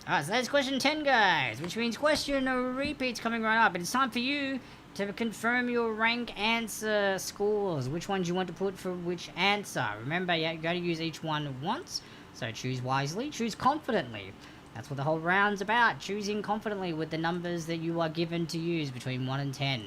Alright, so that's question 10, guys. Which means question repeats coming right up. It's time for you to confirm your rank answer scores. Which ones you want to put for which answer. Remember, you got to use each one once. So choose wisely, choose confidently. That's what the whole round's about. Choosing confidently with the numbers that you are given to use between 1 and 10.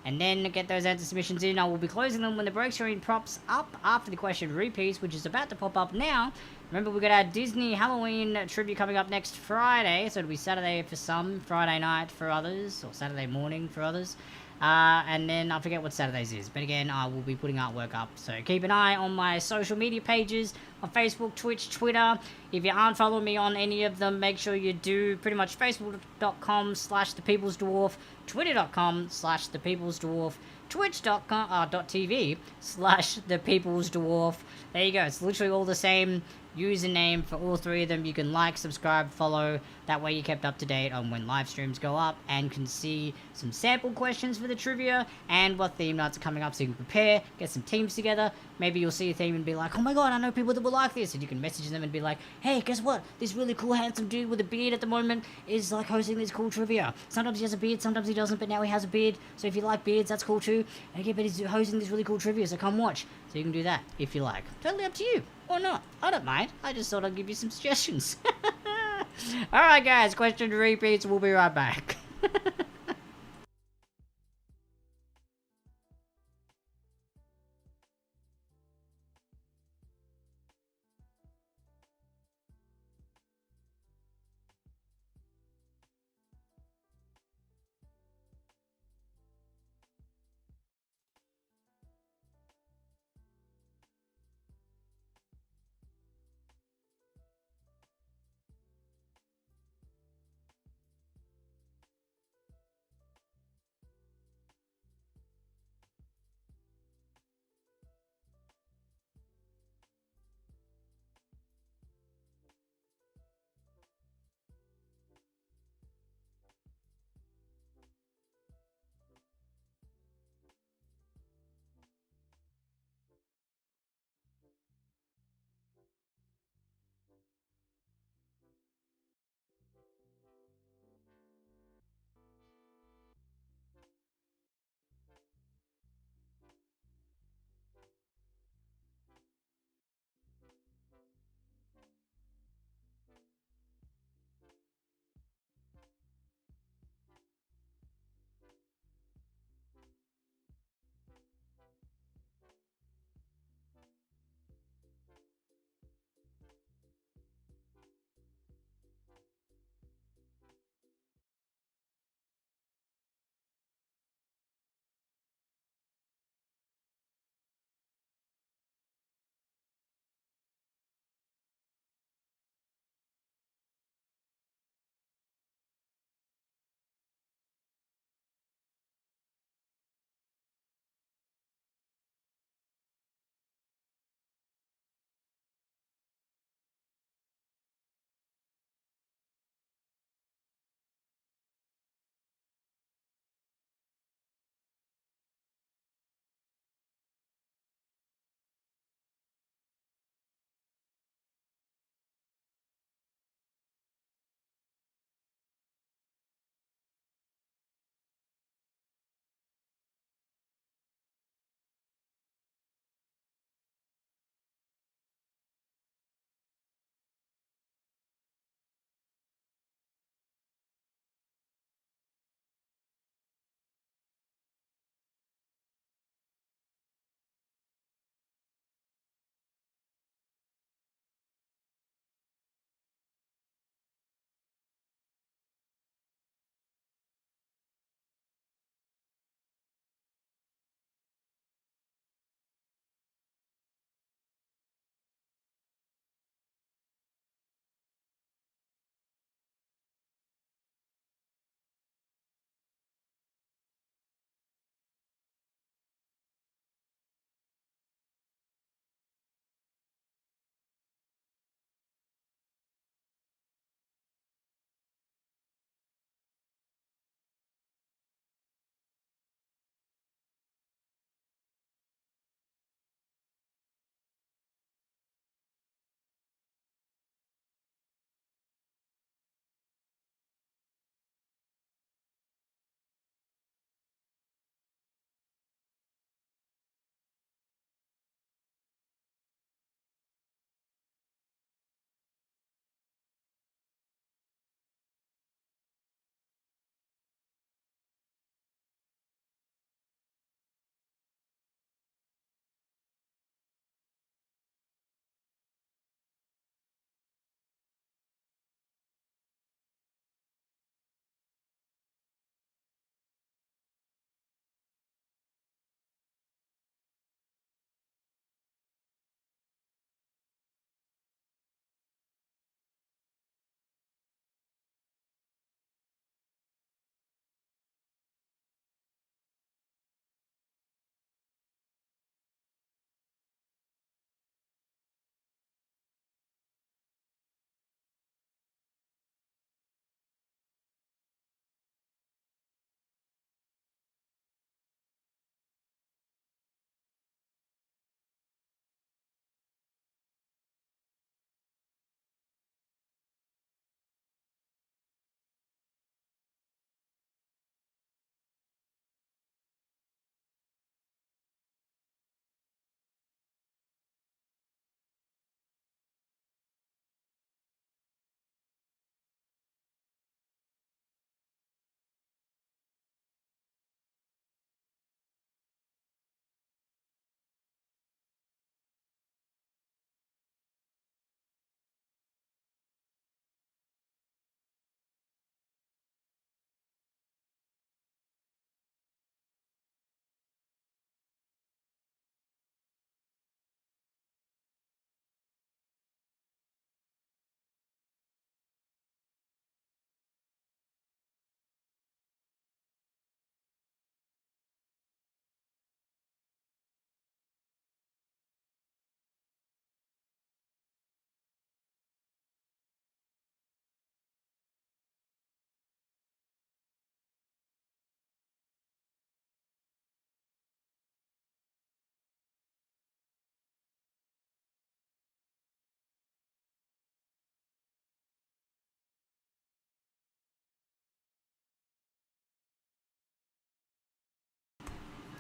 And then get those answer submissions in. I will be closing them when the break screen pops up after the question repeats, which is about to pop up now. Remember, we've got our Disney Halloween trivia coming up next Friday. So it'll be Saturday for some, Friday night for others, or Saturday morning for others. And then I forget what Saturdays is. But again, I will be putting artwork up. So keep an eye on my social media pages on Facebook, Twitch, Twitter. If you aren't following me on any of them, make sure you do. Pretty much facebook.com/thepeoplesdwarf, twitter.com/thepeoplesdwarf, twitch.tv/thepeoplesdwarf. There you go. It's literally all the same username for all three of them. You can like, subscribe, follow. That way you're kept up to date on when live streams go up and can see some sample questions for the trivia and what theme nights are coming up, so you can prepare, get some teams together. Maybe you'll see a theme and be like, oh my god, I know people that will like this, and you can message them and be like, hey, guess what, this really cool handsome dude with a beard at the moment is like hosting this cool trivia. Sometimes he has a beard, sometimes he doesn't, but now he has a beard, so if you like beards, that's cool too. And again, but he's hosting this really cool trivia, so come watch. So you can do that if you like. Totally up to you. Or not. I don't mind. I just thought I'd give you some suggestions. Alright guys, question repeats. We'll be right back.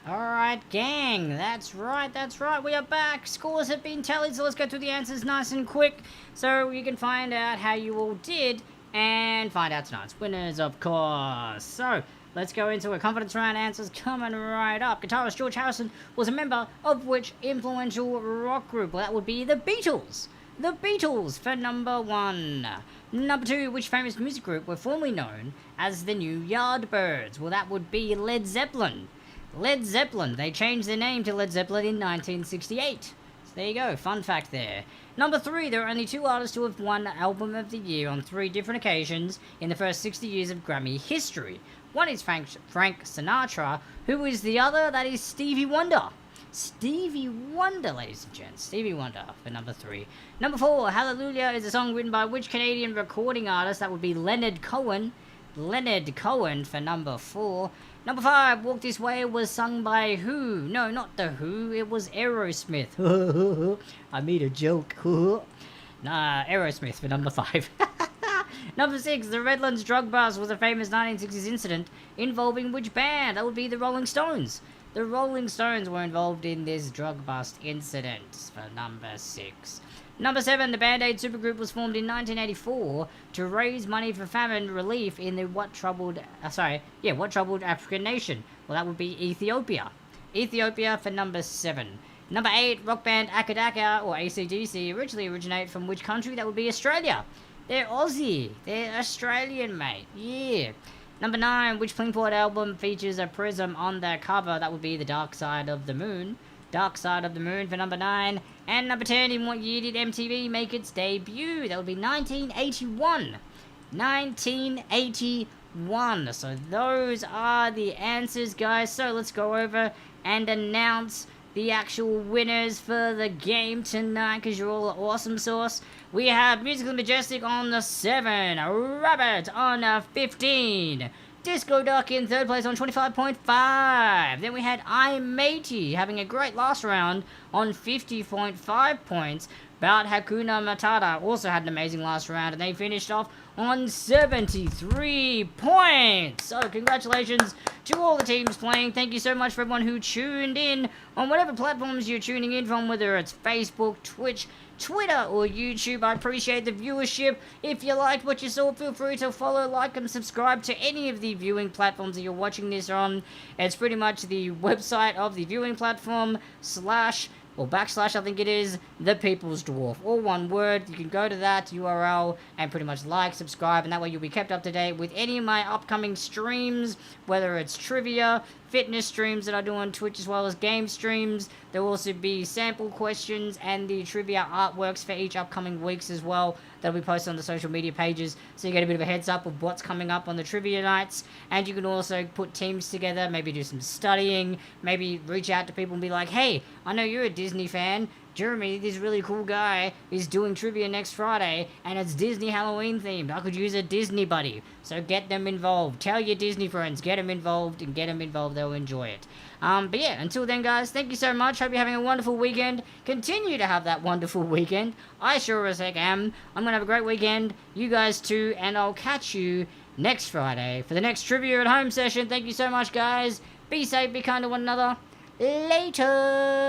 Alright, gang, that's right, we are back. Scores have been tallied, so let's go through the answers nice and quick so you can find out how you all did and find out tonight's winners, of course. So, let's go into a confidence round. Answers coming right up. Guitarist George Harrison was a member of which influential rock group? Well, that would be the Beatles. The Beatles for number 1. Number 2, which famous music group were formerly known as the New Yardbirds? Well, that would be Led Zeppelin. Led Zeppelin. They changed their name to Led Zeppelin in 1968. So there you go. Fun fact there. Number 3, there are only 2 artists who have won Album of the Year on 3 different occasions in the first 60 years of Grammy history. One is Frank Sinatra. Who is the other? That is Stevie Wonder. Stevie Wonder, ladies and gents. Stevie Wonder for number 3. Number 4, Hallelujah is a song written by which Canadian recording artist? That would be Leonard Cohen. Leonard Cohen for number 4. Number 5, Walk This Way was sung by who? No, not The Who. It was Aerosmith. I made a joke. Nah, Aerosmith for number 5. Number 6, the Redlands drug bust was a famous 1960s incident involving which band? That would be the Rolling Stones. The Rolling Stones were involved in this drug bust incident for number 6. Number 7, the Band-Aid supergroup was formed in 1984 to raise money for famine relief in the what troubled African nation? Well, that would be Ethiopia. Ethiopia for number 7. Number 8, rock band Akadaka or AC/DC originally originate from which country? That would be Australia. They're Aussie. They're Australian, mate. Yeah. Number 9, which Plinkport album features a prism on their cover? That would be The Dark Side of the Moon. Dark Side of the Moon for number 9. And number 10, in what year did MTV make its debut? That would be 1981. 1981. So those are the answers, guys. So let's go over and announce the actual winners for the game tonight, because you're all awesome sauce. We have Musical Majestic on the 7, Rabbit on a 15, Disco Duck in 3rd place on 25.5. Then we had I'm Matey having a great last round on 50.5 points. Bout Hakuna Matata also had an amazing last round, and they finished off on 73 points. So congratulations to all the teams playing. Thank you so much for everyone who tuned in on whatever platforms you're tuning in from, whether it's Facebook, Twitch, Twitter, or YouTube. I appreciate the viewership. If you liked what you saw, feel free to follow, like, and subscribe to any of the viewing platforms that you're watching this on. It's pretty much the website of the viewing platform / or backslash, I think it is, The People's Dwarf. All one word. You can go to that URL and pretty much like, subscribe, and that way you'll be kept up to date with any of my upcoming streams, whether it's trivia, fitness streams that I do on Twitch, as well as game streams. There will also be sample questions and the trivia artworks for each upcoming weeks as well. That'll be posted on the social media pages, so you get a bit of a heads up of what's coming up on the trivia nights. And you can also put teams together, maybe do some studying, maybe reach out to people and be like, hey, I know you're a Disney fan. Jeremy, this really cool guy, is doing trivia next Friday, and it's Disney Halloween themed. I could use a Disney buddy. So get them involved. Tell your Disney friends, get them involved, and get them involved. They'll enjoy it. But yeah, until then, guys, thank you so much. Hope you're having a wonderful weekend. Continue to have that wonderful weekend. I sure as heck am. I'm going to have a great weekend. You guys too, and I'll catch you next Friday for the next Trivia at Home session. Thank you so much, guys. Be safe, be kind to one another. Later.